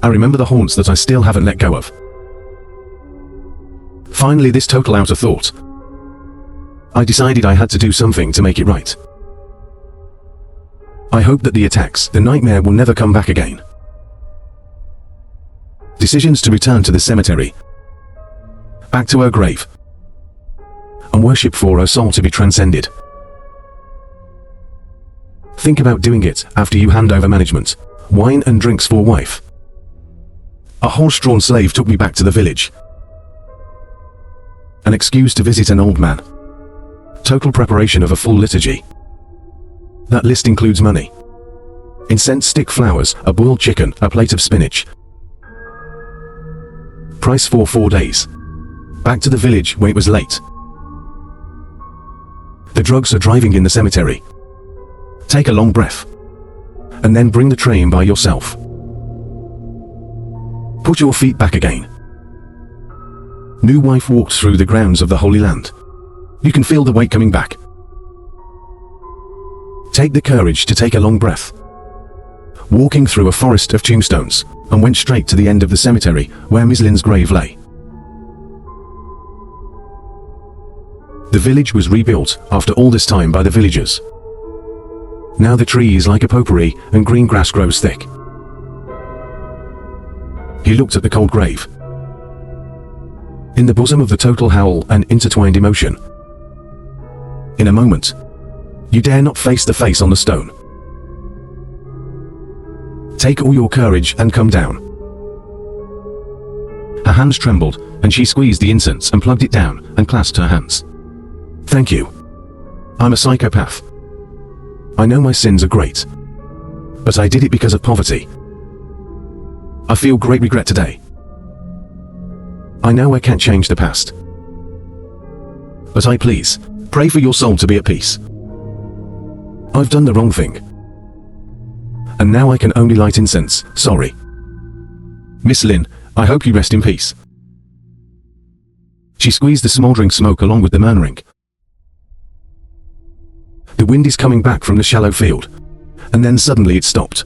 S1: I remember the haunts that I still haven't let go of. Finally, this total outer thought. I decided I had to do something to make it right. I hope that the attacks, the nightmare will never come back again. Decisions to return to the cemetery. Back to her grave. And worship for her soul to be transcended. Think about doing it after you hand over management, wine and drinks for wife. A horse-drawn slave took me back to the village. An excuse to visit an old man. Total preparation of a full liturgy. That list includes money. Incense stick flowers, a boiled chicken, a plate of spinach. Price for 4 days. Back to the village when it was late. The drugs are driving in the cemetery. Take a long breath. And then bring the train by yourself. Put your feet back again. New wife walks through the grounds of the Holy Land. You can feel the weight coming back. Take the courage to take a long breath. Walking through a forest of tombstones, and went straight to the end of the cemetery where Miss Lin's grave lay. The village was rebuilt after all this time by the villagers. Now the tree is like a potpourri and green grass grows thick. He looked at the cold grave. In the bosom of the total howl and intertwined emotion. In a moment, you dare not face the face on the stone. Take all your courage and come down. Her hands trembled, and she squeezed the incense and plugged it down and clasped her hands. Thank you. I'm a psychopath. I know my sins are great. But I did it because of poverty. I feel great regret today. I know I can't change the past. But I please, pray for your soul to be at peace. I've done the wrong thing. And now I can only light incense, sorry. Miss Lin, I hope you rest in peace. She squeezed the smouldering smoke along with the murmuring. The wind is coming back from the shallow field, and then suddenly it stopped.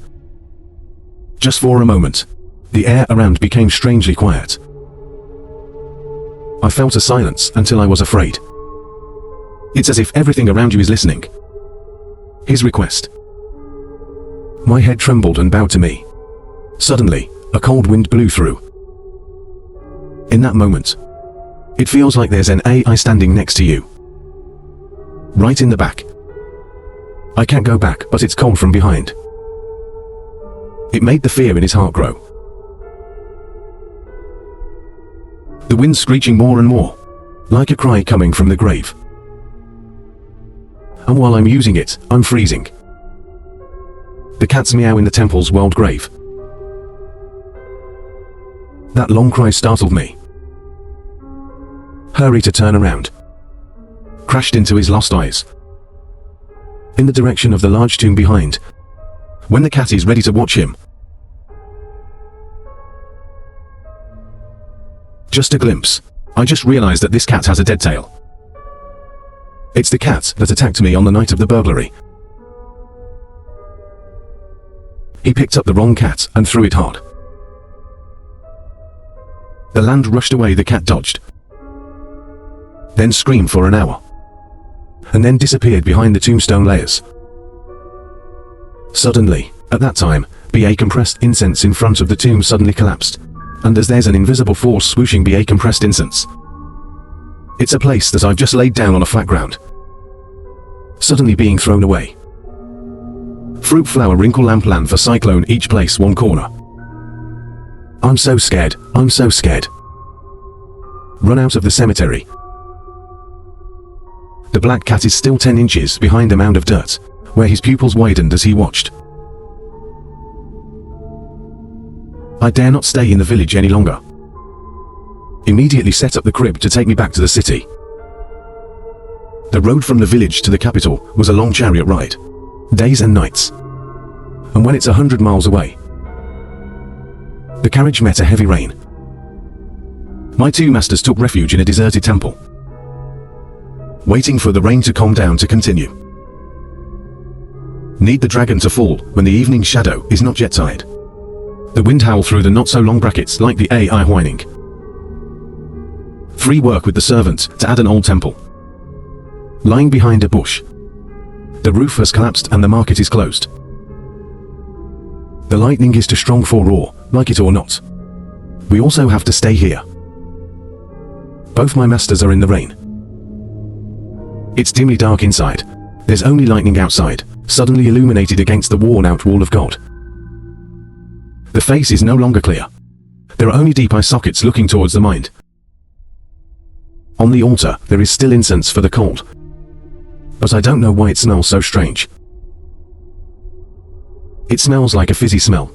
S1: Just for a moment, the air around became strangely quiet. I felt a silence until I was afraid. It's as if everything around you is listening. His request. My head trembled and bowed to me. Suddenly, a cold wind blew through. In that moment, it feels like there's an AI standing next to you. Right in the back. I can't go back, but it's cold from behind. It made the fear in his heart grow. The wind screeching more and more, like a cry coming from the grave. And while I'm using it, I'm freezing. The cats meow in the temple's walled grave. That long cry startled me. Hurry to turn around. Crashed into his lost eyes. In the direction of the large tomb behind. When the cat is ready to watch him. Just a glimpse. I just realized that this cat has a dead tail. It's the cat that attacked me on the night of the burglary. He picked up the wrong cat and threw it hard. The land rushed away, the cat dodged. Then screamed for an hour. And then disappeared behind the tombstone layers. Suddenly, at that time, BA compressed incense in front of the tomb suddenly collapsed. And as there's an invisible force swooshing BA compressed incense. It's a place that I've just laid down on a flat ground. Suddenly being thrown away. Fruit flower wrinkle lamp land for cyclone each place one corner. I'm so scared, I'm so scared. Run out of the cemetery. The black cat is still 10 inches behind the mound of dirt, where his pupils widened as he watched. I dare not stay in the village any longer. Immediately set up the crib to take me back to the city. The road from the village to the capital was a long chariot ride. Days and nights. And when it's 100 miles away, the carriage met a heavy rain. My two masters took refuge in a deserted temple, waiting for the rain to calm down to continue. Need the dragon to fall when the evening shadow is not yet tired. The wind howl through the not-so-long brackets like the AI whining. Free work with the servant to add an old temple. Lying behind a bush. The roof has collapsed and the market is closed. The lightning is too strong for roar, like it or not. We also have to stay here. Both my masters are in the rain. It's dimly dark inside. There's only lightning outside, suddenly illuminated against the worn-out wall of God. The face is no longer clear. There are only deep eye sockets looking towards the mind. On the altar, there is still incense for the cold. But I don't know why it smells so strange. It smells like a fizzy smell,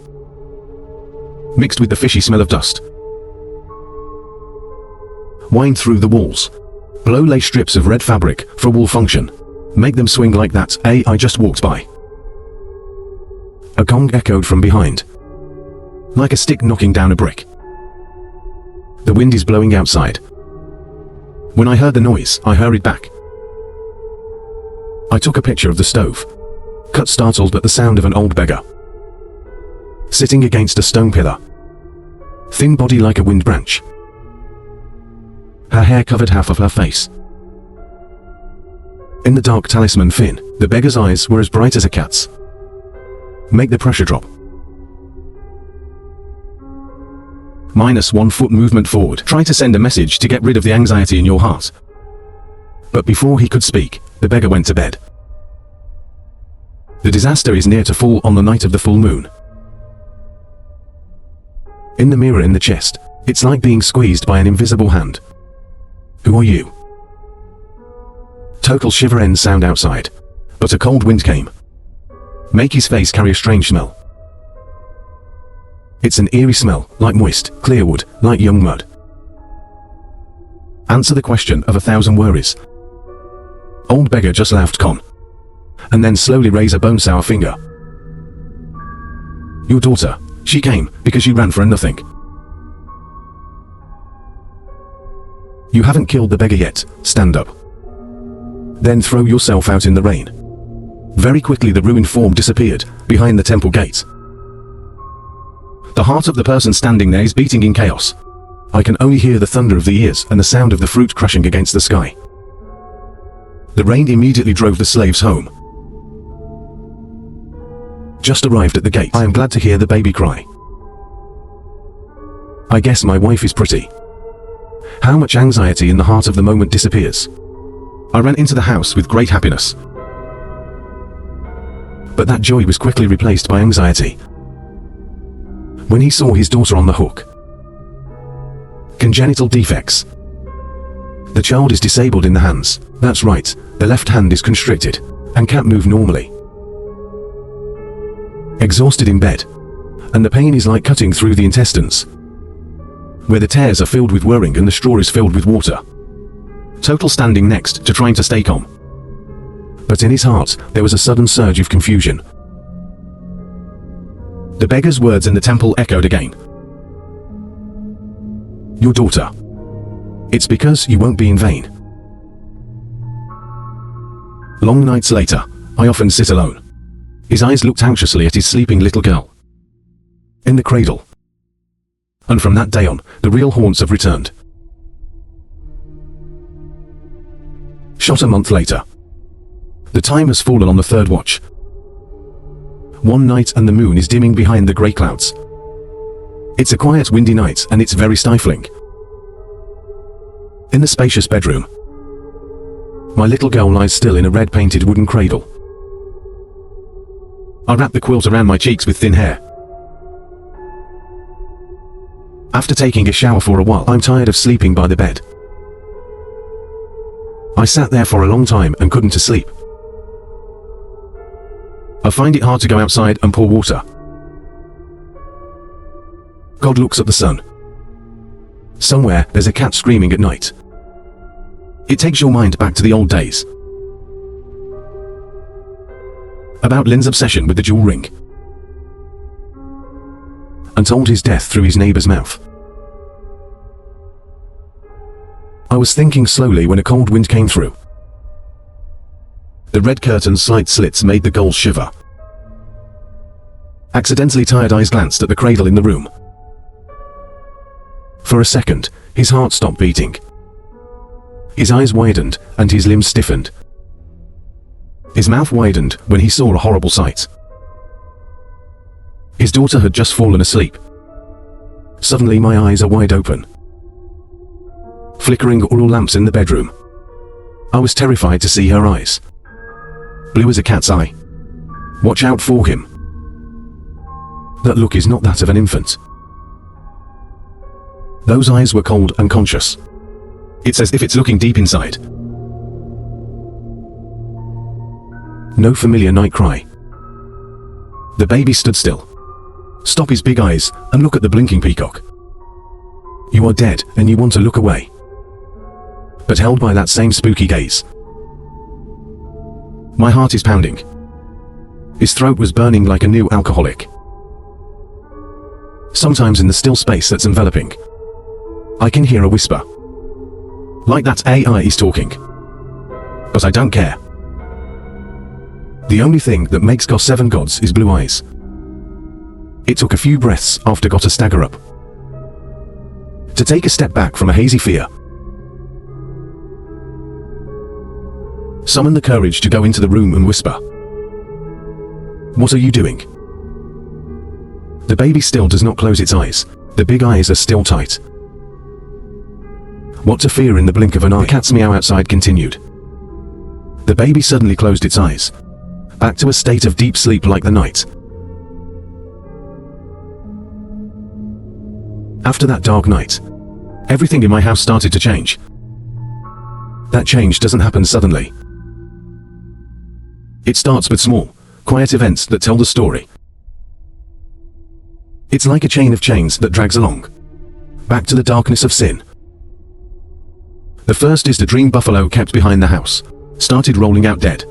S1: mixed with the fishy smell of dust. Wind through the walls. Blow lay strips of red fabric for wall function. Make them swing like that I just walked by. A gong echoed from behind, like a stick knocking down a brick. The wind is blowing outside. When I heard the noise, I hurried back. I took a picture of the stove, cut startled at the sound of an old beggar, sitting against a stone pillar, thin body like a wind branch. Her hair covered half of her face. In the dark talisman fin, the beggar's eyes were as bright as a cat's. Make the pressure drop. -1 foot movement forward. Try to send a message to get rid of the anxiety in your heart. But before he could speak, the beggar went to bed. The disaster is near to fall on the night of the full moon. In the mirror in the chest, it's like being squeezed by an invisible hand. Who are you? Total shiver end sound outside, but a cold wind came. Make his face carry a strange smell. It's an eerie smell, like moist, clear wood, like young mud. Answer the question of 1,000 worries. Old beggar just laughed con. And then slowly raise a bone-sour finger. Your daughter, she came, because you ran for nothing. You haven't killed the beggar yet, stand up. Then throw yourself out in the rain. Very quickly the ruined form disappeared, behind the temple gate. The heart of the person standing there is beating in chaos. I can only hear the thunder of the ears and the sound of the fruit crashing against the sky. The rain immediately drove the slaves home. Just arrived at the gate. I am glad to hear the baby cry. I guess my wife is pretty. How much anxiety in the heart of the moment disappears. I ran into the house with great happiness. But that joy was quickly replaced by anxiety. When he saw his daughter on the hook. Congenital defects. The child is disabled in the hands. That's right, the left hand is constricted, and can't move normally. Exhausted in bed, and the pain is like cutting through the intestines. where the tears are filled with whirring and the straw is filled with water. Total standing next to trying to stay calm. But in his heart, there was a sudden surge of confusion. The beggar's words in the temple echoed again. Your daughter. It's because you won't be in vain. Long nights later, I often sit alone. His eyes looked anxiously at his sleeping little girl in the cradle. And from that day on, the real haunts have returned. Shot a month later. The time has fallen on the third watch. One night and the moon is dimming behind the grey clouds. It's a quiet, windy night and it's very stifling. In the spacious bedroom, my little girl lies still in a red-painted wooden cradle. I wrap the quilt around my cheeks with thin hair. After taking a shower for a while, I'm tired of sleeping by the bed. I sat there for a long time and couldn't sleep. I find it hard to go outside and pour water. God looks at the sun. Somewhere there's a cat screaming at night. It takes your mind back to the old days. About Lynn's obsession with the jewel ring. And told his death through his neighbor's mouth. I was thinking slowly when a cold wind came through. The red curtain's slight slits made the gulls shiver. Accidentally tired eyes glanced at the cradle in the room. For a second, his heart stopped beating. His eyes widened and his limbs stiffened. His mouth widened when he saw a horrible sight. His daughter had just fallen asleep. Suddenly my eyes are wide open. Flickering oil lamps in the bedroom. I was terrified to see her eyes. Blue as a cat's eye. Watch out for him. That look is not that of an infant. Those eyes were cold and conscious. It's as if it's looking deep inside. No familiar night cry. The baby stood still. Stop his big eyes and look at the blinking peacock. You are dead and you want to look away. But held by that same spooky gaze. My heart is pounding. His throat was burning like a new alcoholic. Sometimes in the still space that's enveloping, I can hear a whisper. Like that AI is talking. But I don't care. The only thing that makes God 7 gods is blue eyes. It took a few breaths after God to stagger up. To take a step back from a hazy fear. Summon the courage to go into the room and whisper. What are you doing? The baby still does not close its eyes. The big eyes are still tight. What to fear in the blink of an eye? The cat's meow outside continued. The baby suddenly closed its eyes. Back to a state of deep sleep like the night. After that dark night, everything in my house started to change. That change doesn't happen suddenly. It starts with small, quiet events that tell the story. It's like a chain of chains that drags along. Back to the darkness of sin. The first is the dream buffalo kept behind the house. Started rolling out dead.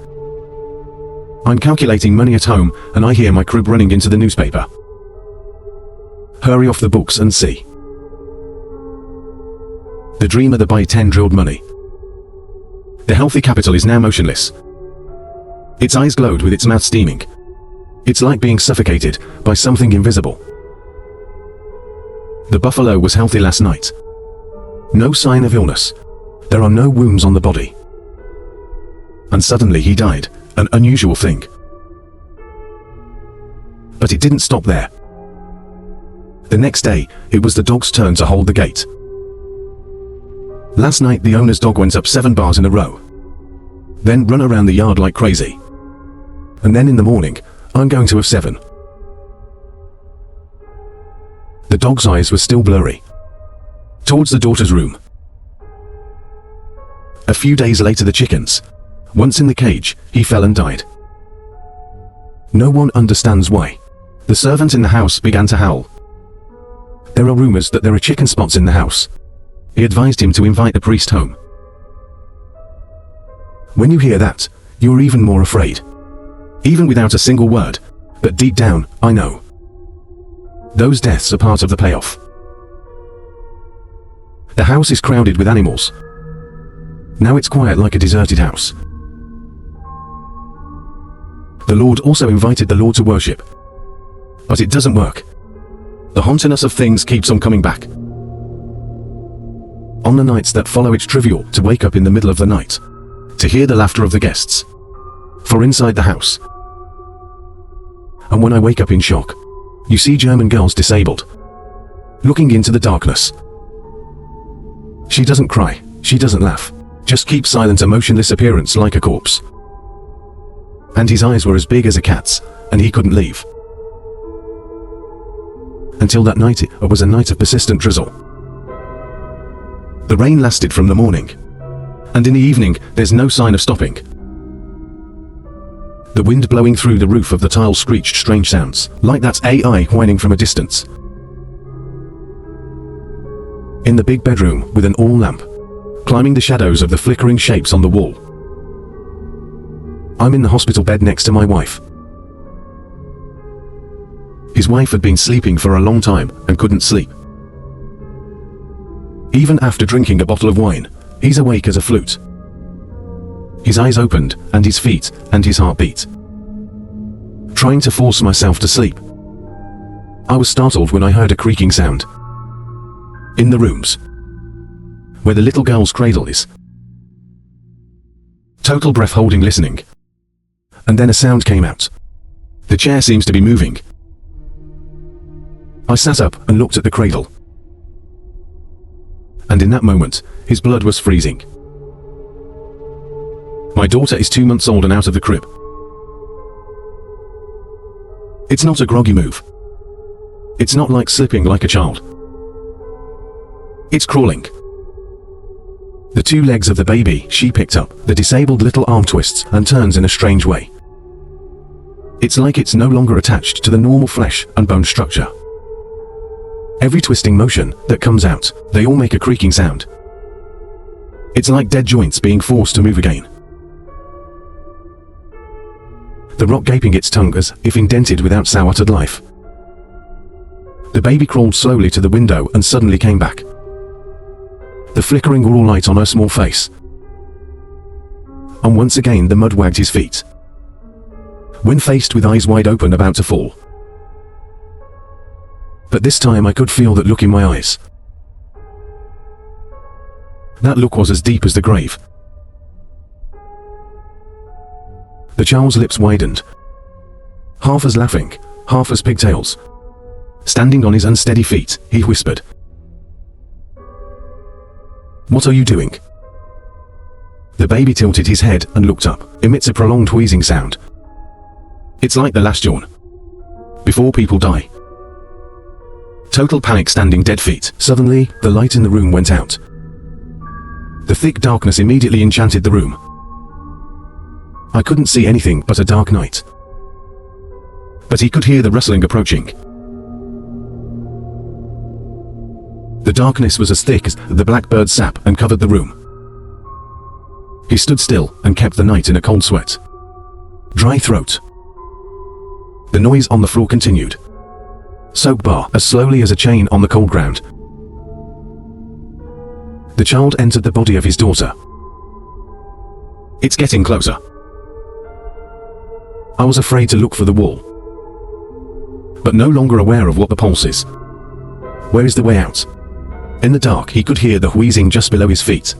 S1: I'm calculating money at home and I hear my crib running into the newspaper. Hurry off the books and see. The dreamer that by 10 drilled money. The healthy capital is now motionless. Its eyes glowed with its mouth steaming. It's like being suffocated by something invisible. The buffalo was healthy last night. No sign of illness. There are no wounds on the body. And suddenly he died, an unusual thing. But it didn't stop there. The next day, it was the dog's turn to hold the gate. Last night the owner's dog went up 7 bars in a row. Then run around the yard like crazy. And then in the morning, I'm going to have 7. The dog's eyes were still blurry. Towards the daughter's room. A few days later the chickens. Once in the cage, he fell and died. No one understands why. The servant in the house began to howl. There are rumors that there are chicken spots in the house. He advised him to invite a priest home. When you hear that, you're even more afraid. Even without a single word, but deep down, I know. Those deaths are part of the payoff. The house is crowded with animals. Now it's quiet like a deserted house. The Lord also invited the Lord to worship. But it doesn't work. The hauntiness of things keeps on coming back. On the nights that follow, it's trivial to wake up in the middle of the night, to hear the laughter of the guests, for inside the house. And when I wake up in shock, you see German girls disabled, looking into the darkness. She doesn't cry, she doesn't laugh, just keeps silent, a motionless appearance like a corpse. And his eyes were as big as a cat's, and he couldn't leave. Until that night, it was a night of persistent drizzle. The rain lasted from the morning, and in the evening, there's no sign of stopping. The wind blowing through the roof of the tile screeched strange sounds, like that's AI whining from a distance. In the big bedroom, with an oil lamp, climbing the shadows of the flickering shapes on the wall. I'm in the hospital bed next to my wife. His wife had been sleeping for a long time and couldn't sleep. Even after drinking a bottle of wine, he's awake as a flute. His eyes opened, and his feet, and his heart beat. Trying to force myself to sleep. I was startled when I heard a creaking sound. In the rooms, where the little girl's cradle is. Total breath holding, listening. And then a sound came out. The chair seems to be moving. I sat up and looked at the cradle. And in that moment, his blood was freezing. My daughter is 2 months old and out of the crib. It's not a groggy move. It's not like slipping like a child. It's crawling. The 2 legs of the baby she picked up, the disabled little arm twists and turns in a strange way. It's like it's no longer attached to the normal flesh and bone structure. Every twisting motion that comes out, they all make a creaking sound. It's like dead joints being forced to move again. The rock gaping its tongue as if indented without sour-uttered life. The baby crawled slowly to the window and suddenly came back. The flickering raw light on her small face. And once again the mud wagged his feet. When faced with eyes wide open about to fall. But this time I could feel that look in my eyes. That look was as deep as the grave. The child's lips widened. Half as laughing, half as pigtails. Standing on his unsteady feet, he whispered. "What are you doing?" The baby tilted his head and looked up, emits a prolonged wheezing sound. It's like the last yawn. Before people die. Total panic, standing dead feet. Suddenly, the light in the room went out. The thick darkness immediately enchanted the room. I couldn't see anything but a dark night. But he could hear the rustling approaching. The darkness was as thick as the blackbird sap and covered the room. He stood still and kept the night in a cold sweat. Dry throat. The noise on the floor continued. Soap bar as slowly as a chain on the cold ground. The child entered the body of his daughter. It's getting closer. I was afraid to look for the wall. But no longer aware of what the pulse is. Where is the way out? In the dark he could hear the wheezing just below his feet.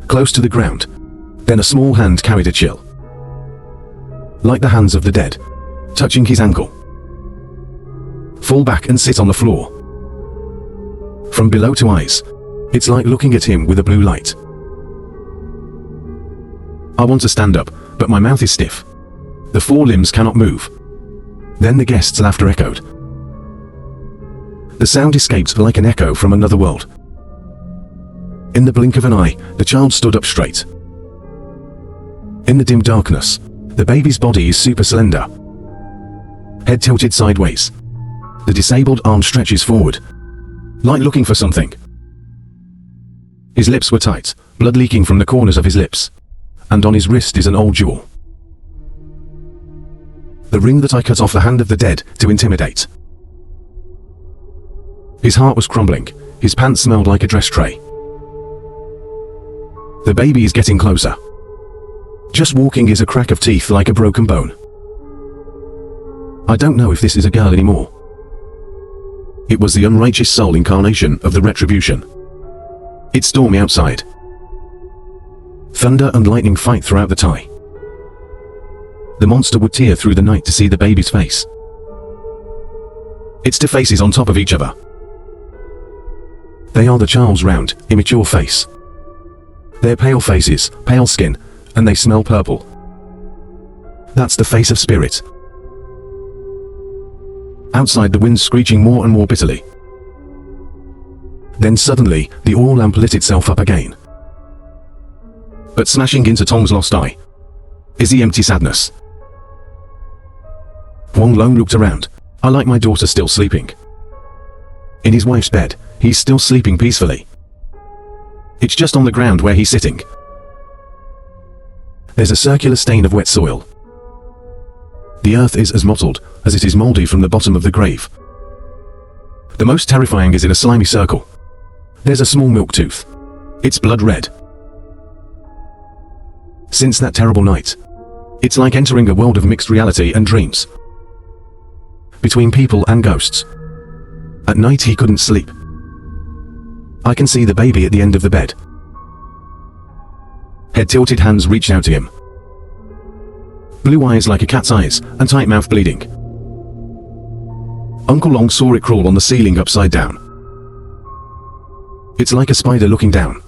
S1: Close to the ground. Then a small hand carried a chill. Like the hands of the dead. Touching his ankle. Fall back and sit on the floor. From below to eyes. It's like looking at him with a blue light. I want to stand up, but my mouth is stiff. The 4 limbs cannot move. Then the guests' laughter echoed. The sound escaped like an echo from another world. In the blink of an eye, the child stood up straight. In the dim darkness, the baby's body is super slender. Head tilted sideways. The disabled arm stretches forward, like looking for something. His lips were tight, blood leaking from the corners of his lips, and on his wrist is an old jewel. The ring that I cut off the hand of the dead to intimidate. His heart was crumbling, his pants smelled like a dress tray. The baby is getting closer. Just walking is a crack of teeth like a broken bone. I don't know if this is a girl anymore. It was the unrighteous soul incarnation of the retribution. It's stormy outside. Thunder and lightning fight throughout the tie. The monster would tear through the night to see the baby's face. Its two faces on top of each other. They are the child's round, immature face. They're pale faces, pale skin, and they smell purple. That's the face of spirit. Outside the wind's screeching more and more bitterly. Then suddenly, the oil lamp lit itself up again. But smashing into Tom's lost eye is the empty sadness. Wong Lone looked around. I like my daughter still sleeping. In his wife's bed, he's still sleeping peacefully. It's just on the ground where he's sitting. There's a circular stain of wet soil. The earth is as mottled as it is mouldy from the bottom of the grave. The most terrifying is in a slimy circle. There's a small milk tooth. It's blood red. Since that terrible night, it's like entering a world of mixed reality and dreams. Between people and ghosts. At night he couldn't sleep. I can see the baby at the end of the bed. Head tilted, hands reached out to him. Blue eyes like a cat's eyes, and tight mouth bleeding. Uncle Long saw it crawl on the ceiling upside down. It's like a spider looking down.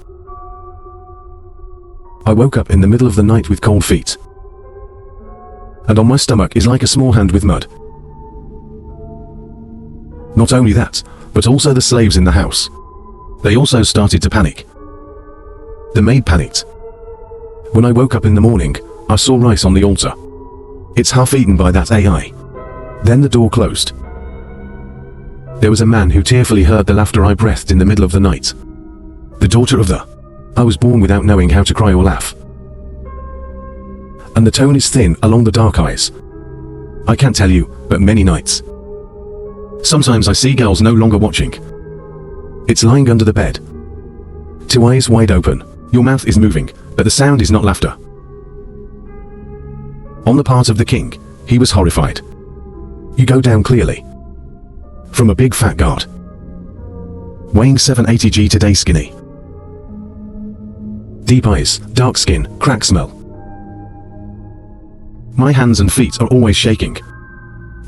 S1: I woke up in the middle of the night with cold feet. And on my stomach is like a small hand with mud. Not only that, but also the slaves in the house. They also started to panic. The maid panicked. When I woke up in the morning, I saw rice on the altar. It's half eaten by that AI. Then the door closed. There was a man who tearfully heard the laughter I breathed in the middle of the night. The daughter of the... I was born without knowing how to cry or laugh. And the tone is thin along the dark eyes. I can't tell you, but many nights. Sometimes I see girls no longer watching. It's lying under the bed. Two eyes wide open. Your mouth is moving, but the sound is not laughter. On the part of the king, he was horrified. You go down clearly. From a big fat guard. Weighing 780 g today, skinny. Deep eyes, dark skin, crack smell. My hands and feet are always shaking.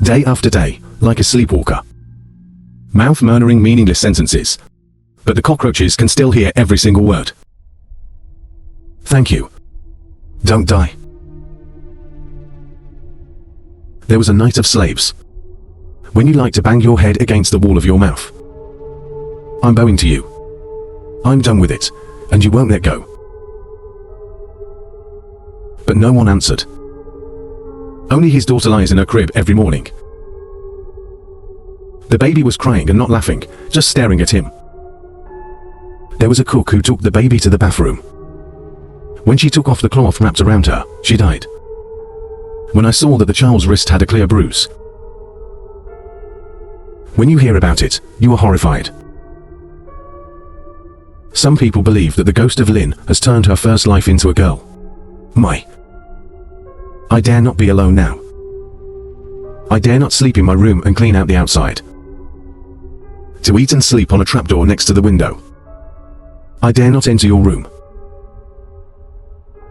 S1: Day after day, like a sleepwalker. Mouth murmuring meaningless sentences. But the cockroaches can still hear every single word. Thank you. Don't die. There was a night of slaves. When you like to bang your head against the wall of your mouth. I'm bowing to you. I'm done with it, and you won't let go. But no one answered. Only his daughter lies in her crib every morning. The baby was crying and not laughing, just staring at him. There was a cook who took the baby to the bathroom. When she took off the cloth wrapped around her, she died. When I saw that the child's wrist had a clear bruise. When you hear about it, you are horrified. Some people believe that the ghost of Lynn has turned her first life into a girl. I dare not be alone now. I dare not sleep in my room and clean out the outside. To eat and sleep on a trapdoor next to the window. I dare not enter your room.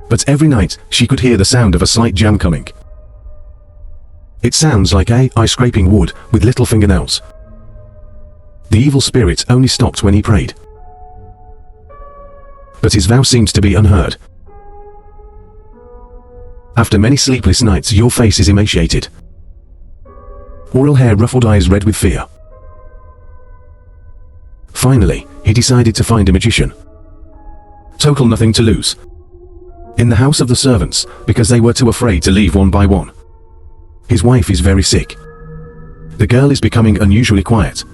S1: But every night, she could hear the sound of a slight jam coming. It sounds like AI scraping wood with little fingernails. The evil spirit only stopped when he prayed. But his vow seemed to be unheard. After many sleepless nights, your face is emaciated. Oral hair, ruffled eyes red with fear. Finally, he decided to find a magician. Total nothing to lose. In the house of the servants, because they were too afraid to leave one by one. His wife is very sick. The girl is becoming unusually quiet.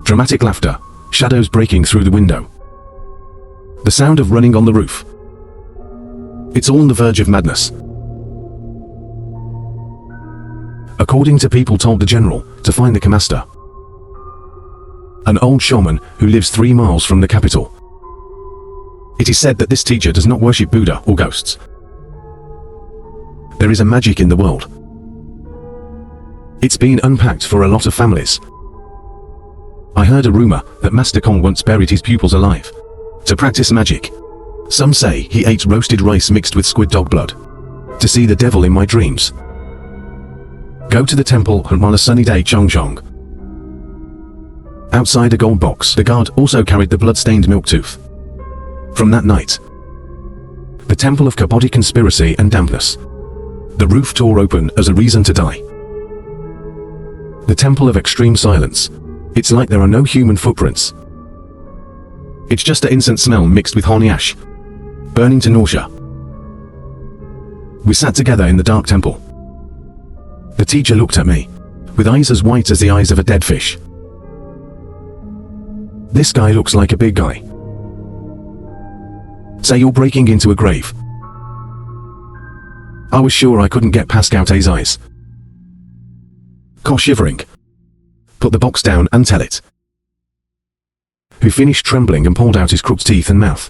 S1: Dramatic laughter, shadows breaking through the window. The sound of running on the roof. It's all on the verge of madness. According to people told the general to find the Kamasta, an old shaman who lives 3 miles from the capital. It is said that this teacher does not worship Buddha or ghosts. There is a magic in the world. It's been unpacked for a lot of families. I heard a rumor that Master Kong once buried his pupils alive to practice magic. Some say he ate roasted rice mixed with squid dog blood to see the devil in my dreams. Go to the temple and on a sunny day Chong Chong. Outside a gold box, the guard also carried the blood-stained milk tooth. From that night, the temple of Kabodi conspiracy and dampness. The roof tore open as a reason to die. The temple of extreme silence. It's like there are no human footprints. It's just an incense smell mixed with honey ash, burning to nausea. We sat together in the dark temple. The teacher looked at me, with eyes as white as the eyes of a dead fish. This guy looks like a big guy. Say you're breaking into a grave. I was sure I couldn't get past Gaute's eyes. Cough shivering. Put the box down and tell it. Who finished trembling and pulled out his crooked teeth and mouth.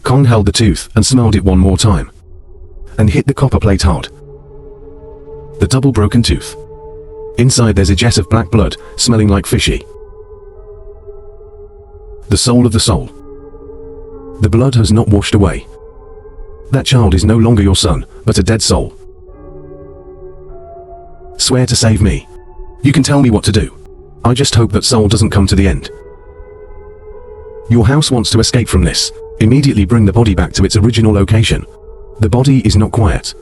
S1: Kong held the tooth and smelled it one more time, and hit the copper plate hard. The double broken tooth. Inside there's a jet of black blood, smelling like fishy. The soul of the soul. The blood has not washed away. That child is no longer your son, but a dead soul. Swear to save me. You can tell me what to do. I just hope that soul doesn't come to the end. Your house wants to escape from this. Immediately bring the body back to its original location. The body is not quiet.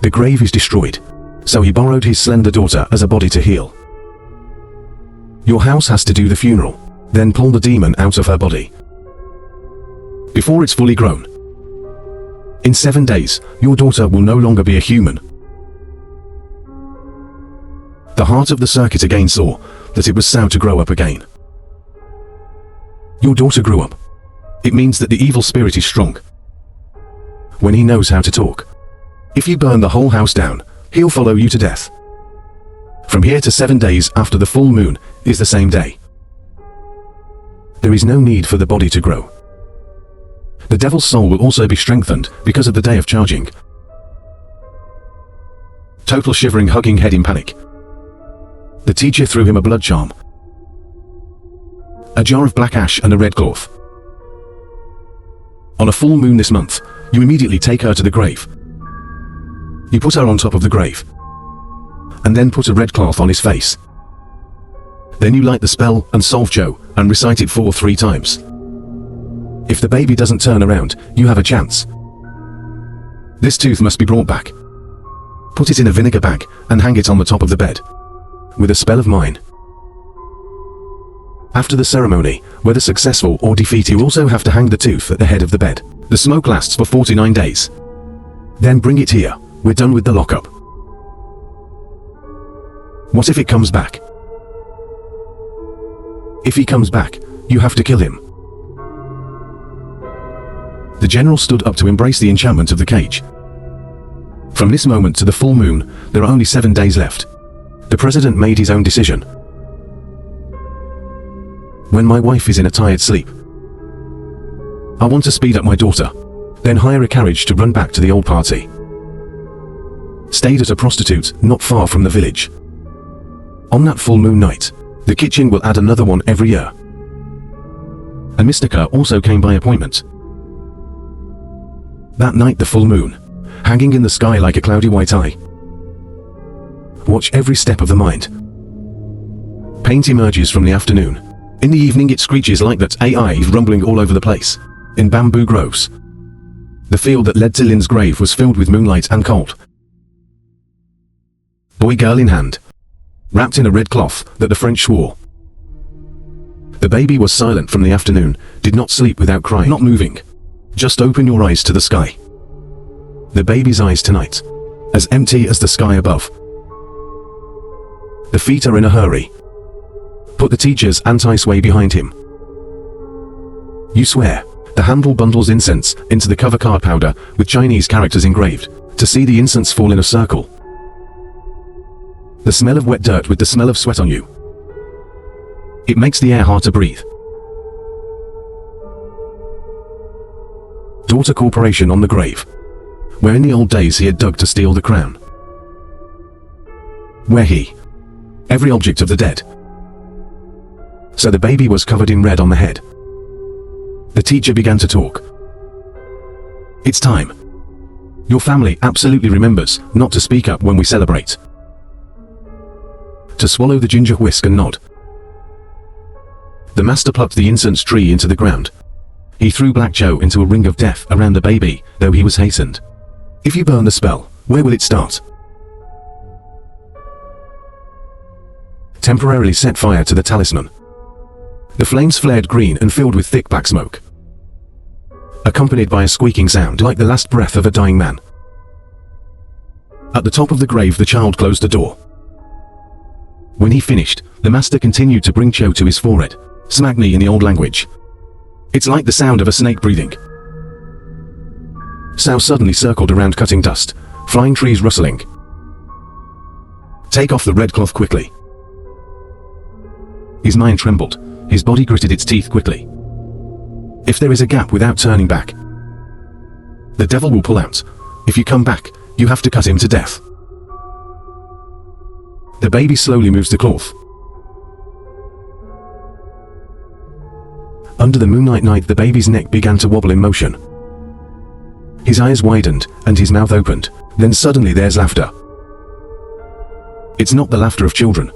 S1: The grave is destroyed. So he borrowed his slender daughter as a body to heal. Your house has to do the funeral, then pull the demon out of her body. Before it's fully grown. In 7 days, your daughter will no longer be a human. The heart of the circuit again saw that it was sound to grow up again. Your daughter grew up. It means that the evil spirit is strong. When he knows how to talk. If you burn the whole house down, he'll follow you to death. From here to 7 days after the full moon is the same day. There is no need for the body to grow. The devil's soul will also be strengthened because of the day of charging. Total shivering, hugging head in panic. The teacher threw him a blood charm, a jar of black ash and a red cloth. On a full moon this month, you immediately take her to the grave. You put her on top of the grave, and then put a red cloth on his face. Then you light the spell and solve Joe and recite it 3 times. If the baby doesn't turn around, you have a chance. This tooth must be brought back. Put it in a vinegar bag and hang it on the top of the bed, with a spell of mine. After the ceremony, whether successful or defeat, you also have to hang the tooth at the head of the bed. The smoke lasts for 49 days. Then bring it here. We're done with the lockup. What if it comes back? If he comes back, you have to kill him. The general stood up to embrace the enchantment of the cage. From this moment to the full moon, there are only 7 days left. The president made his own decision. When my wife is in a tired sleep, I want to speed up my daughter, then hire a carriage to run back to the old party. Stayed at a prostitute not far from the village. On that full moon night, the kitchen will add another one every year. And Mr. Kerr also came by appointment. That night the full moon, hanging in the sky like a cloudy white eye. Watch every step of the mind. Paint emerges from the afternoon. In the evening it screeches like that AI is rumbling all over the place. In bamboo groves. The field that led to Lynn's grave was filled with moonlight and cold. Boy girl in hand. Wrapped in a red cloth that the French wore. The baby was silent from the afternoon, did not sleep without crying, not moving. Just open your eyes to the sky. The baby's eyes tonight. As empty as the sky above. The feet are in a hurry. Put the teacher's anti-sway behind him. You swear. The handle bundles incense into the cover card powder with Chinese characters engraved, to see the incense fall in a circle. The smell of wet dirt with the smell of sweat on you. It makes the air hard to breathe. Daughter corporation on the grave, where in the old days he had dug to steal the crown. Where he, every object of the dead. So the baby was covered in red on the head. The teacher began to talk. It's time. Your family absolutely remembers not to speak up when we celebrate. To swallow the ginger whisk and nod. The master plucked the incense tree into the ground. He threw Black Joe into a ring of death around the baby, though he was hastened. If you burn the spell, where will it start? Temporarily set fire to the talisman. The flames flared green and filled with thick black smoke, accompanied by a squeaking sound like the last breath of a dying man. At the top of the grave, the child closed the door. When he finished, the master continued to bring Joe to his forehead, Smagni in the old language. It's like the sound of a snake breathing. Sao suddenly circled around, cutting dust, flying trees rustling. Take off the red cloth quickly. His mind trembled, his body gritted its teeth quickly. If there is a gap without turning back, the devil will pull out. If you come back, you have to cut him to death. The baby slowly moves the cloth. Under the moonlight night, the baby's neck began to wobble in motion. His eyes widened, and his mouth opened. Then suddenly there's laughter. It's not the laughter of children.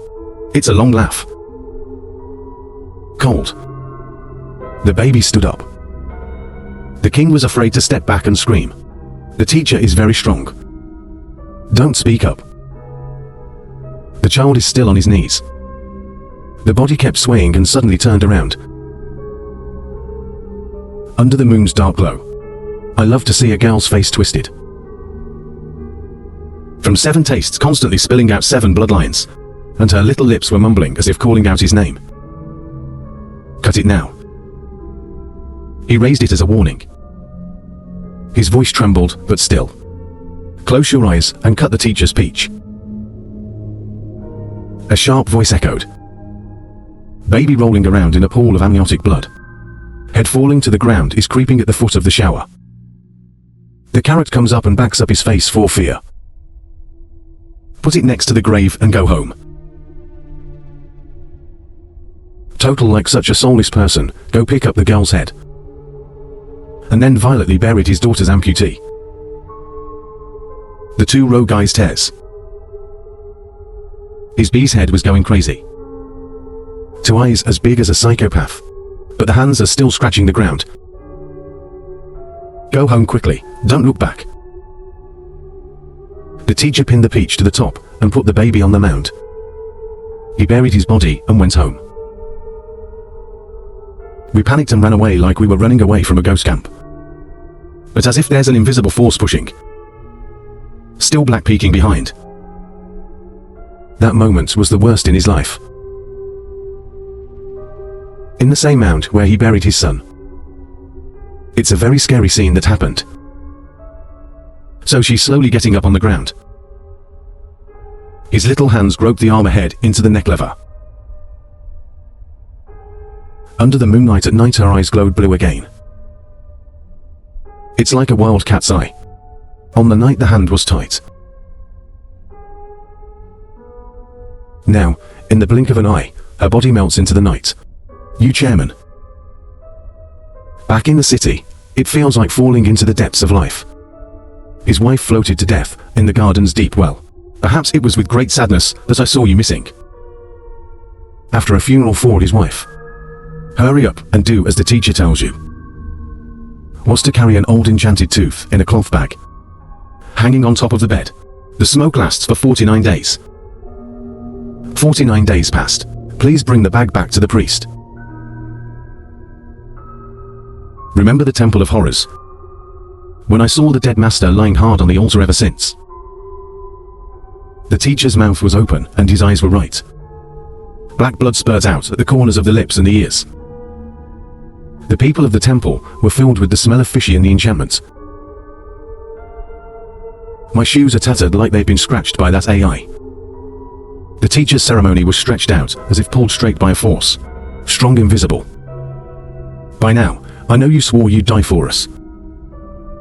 S1: It's a long laugh. Cold. The baby stood up. The king was afraid to step back and scream. The teacher is very strong. Don't speak up. The child is still on his knees. The body kept swaying and suddenly turned around. Under the moon's dark glow, I love to see a girl's face twisted. From 7 tastes constantly spilling out 7 bloodlines, and her little lips were mumbling as if calling out his name. Cut it now. He raised it as a warning. His voice trembled, but still. Close your eyes and cut the teacher's peach. A sharp voice echoed. Baby rolling around in a pool of amniotic blood. Head falling to the ground, is creeping at the foot of the shower. The carrot comes up and backs up his face for fear. Put it next to the grave and go home. Total like such a soulless person, go pick up the girl's head. And then violently buried his daughter's amputee. The 2 row guy's tears. His bee's head was going crazy. 2 eyes as big as a psychopath. But the hands are still scratching the ground. Go home quickly, don't look back. The teacher pinned the peach to the top and put the baby on the mound. He buried his body and went home. We panicked and ran away like we were running away from a ghost camp. But as if there's an invisible force pushing. Still black peeking behind. That moment was the worst in his life. In the same mound where he buried his son. It's a very scary scene that happened. So she's slowly getting up on the ground. His little hands grope the arm ahead into the neck lever. Under the moonlight at night, her eyes glowed blue again. It's like a wild cat's eye. On the night the hand was tight. Now, in the blink of an eye, her body melts into the night. You chairman. Back in the city, it feels like falling into the depths of life. His wife floated to death in the garden's deep well. Perhaps it was with great sadness that I saw you missing. After a funeral for his wife. Hurry up and do as the teacher tells you. Was to carry an old enchanted tooth in a cloth bag, hanging on top of the bed. The smoke lasts for 49 days. 49 days passed. Please bring the bag back to the priest. Remember the Temple of Horrors? When I saw the dead master lying hard on the altar ever since. The teacher's mouth was open and his eyes were right. Black blood spurted out at the corners of the lips and the ears. The people of the temple were filled with the smell of fishy and the enchantment. My shoes are tattered like they've been scratched by that AI. The teacher's ceremony was stretched out as if pulled straight by a force, strong and visible. By now, I know you swore you'd die for us.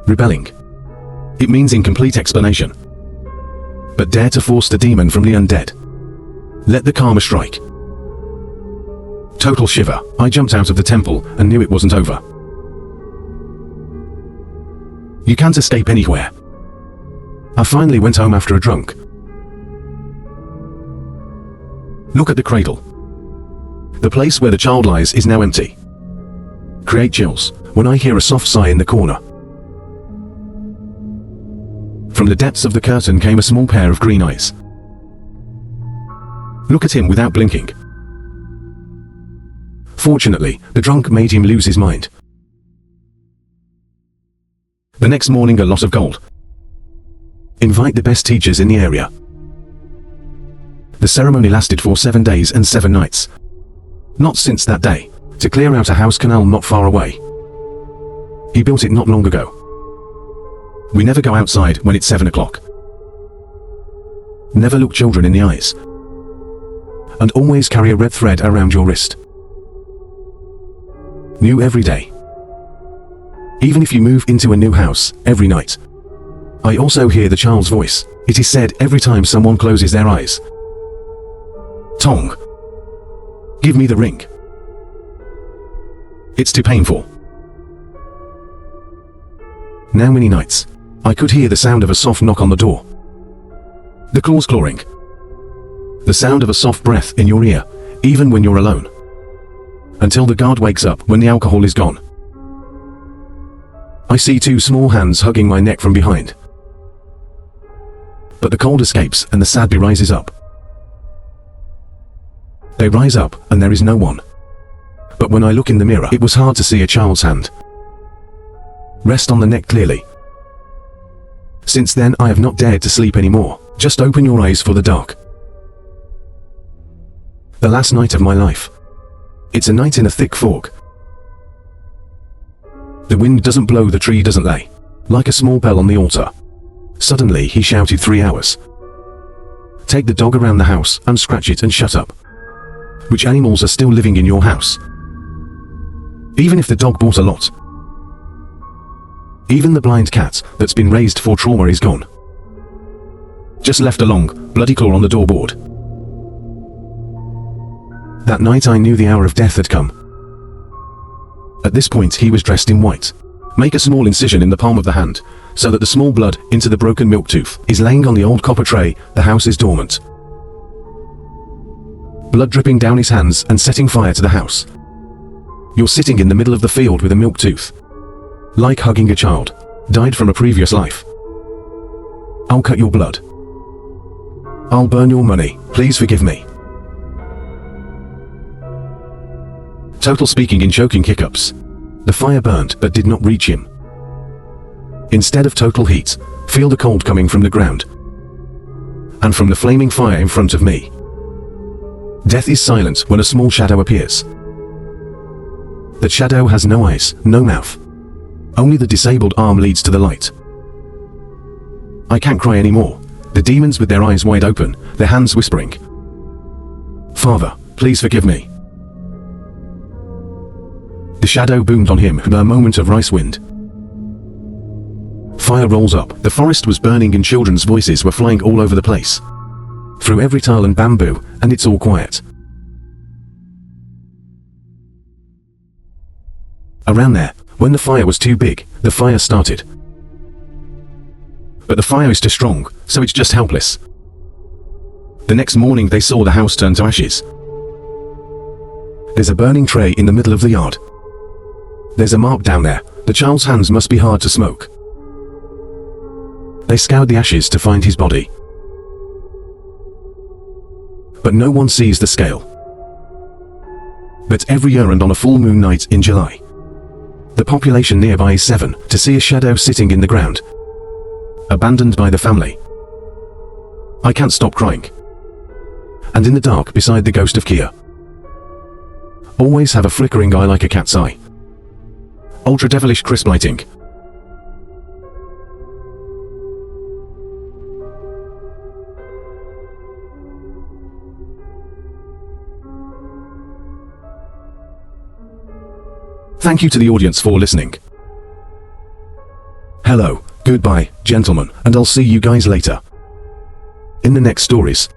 S1: Rebelling. It means incomplete explanation. But dare to force the demon from the undead. Let the karma strike. Total shiver. I jumped out of the temple and knew it wasn't over. You can't escape anywhere. I finally went home after a drunk. Look at the cradle. The place where the child lies is now empty. Create chills when I hear a soft sigh in the corner. From the depths of the curtain came a small pair of green eyes. Look at him without blinking. Fortunately, the drunk made him lose his mind. The next morning, a lot of gold. Invite the best teachers in the area. The ceremony lasted for 7 days and 7 nights. Not since that day, to clear out a house canal not far away. He built it not long ago. We never go outside when it's 7 o'clock. Never look children in the eyes. And always carry a red thread around your wrist. New every day. Even if you move into a new house, every night. I also hear the child's voice. It is said every time someone closes their eyes. Tong. Give me the ring. It's too painful. Now many nights, I could hear the sound of a soft knock on the door. The claws clawing. The sound of a soft breath in your ear, even when you're alone. Until the guard wakes up when the alcohol is gone. I see 2 small hands hugging my neck from behind. But the cold escapes and the sadby rises up. They rise up and there is no one. But when I look in the mirror, it was hard to see a child's hand. Rest on the neck clearly. Since then I have not dared to sleep anymore. Just open your eyes for the dark. The last night of my life. It's a night in a thick fog. The wind doesn't blow, the tree doesn't lay. Like a small bell on the altar. Suddenly he shouted 3 hours. Take the dog around the house, unscratch it and shut up. Which animals are still living in your house? Even if the dog bought a lot. Even the blind cat that's been raised for trauma is gone. Just left a long, bloody claw on the doorboard. That night I knew the hour of death had come. At this point he was dressed in white. Make a small incision in the palm of the hand, so that the small blood into the broken milk tooth is laying on the old copper tray. The house is dormant. Blood dripping down his hands and setting fire to the house. You're sitting in the middle of the field with a milk tooth. Like hugging a child. Died from a previous life. I'll cut your blood. I'll burn your money. Please forgive me. Total speaking in choking hiccups. The fire burned but did not reach him. Instead of total heat, feel the cold coming from the ground. And from the flaming fire in front of me. Death is silent when a small shadow appears. The shadow has no eyes, no mouth. Only the disabled arm leads to the light. I can't cry anymore. The demons with their eyes wide open, their hands whispering. Father, please forgive me. The shadow boomed on him in a moment of rice wind. Fire rolls up. The forest was burning and children's voices were flying all over the place. Through every tile and bamboo, and it's all quiet. Around there, when the fire was too big, the fire started. But the fire is too strong, so it's just helpless. The next morning they saw the house turn to ashes. There's a burning tray in the middle of the yard. There's a mark down there. The child's hands must be hard to smoke. They scoured the ashes to find his body. But no one sees the scale. But every year and on a full moon night in July, the population nearby is 7 to see a shadow sitting in the ground, abandoned by the family. I can't stop crying. And in the dark beside the ghost of Kia. Always have a flickering eye like a cat's eye. Ultra devilish crisp lighting. Thank you to the audience for listening. Hello, goodbye, gentlemen, and I'll see you guys later in the next stories.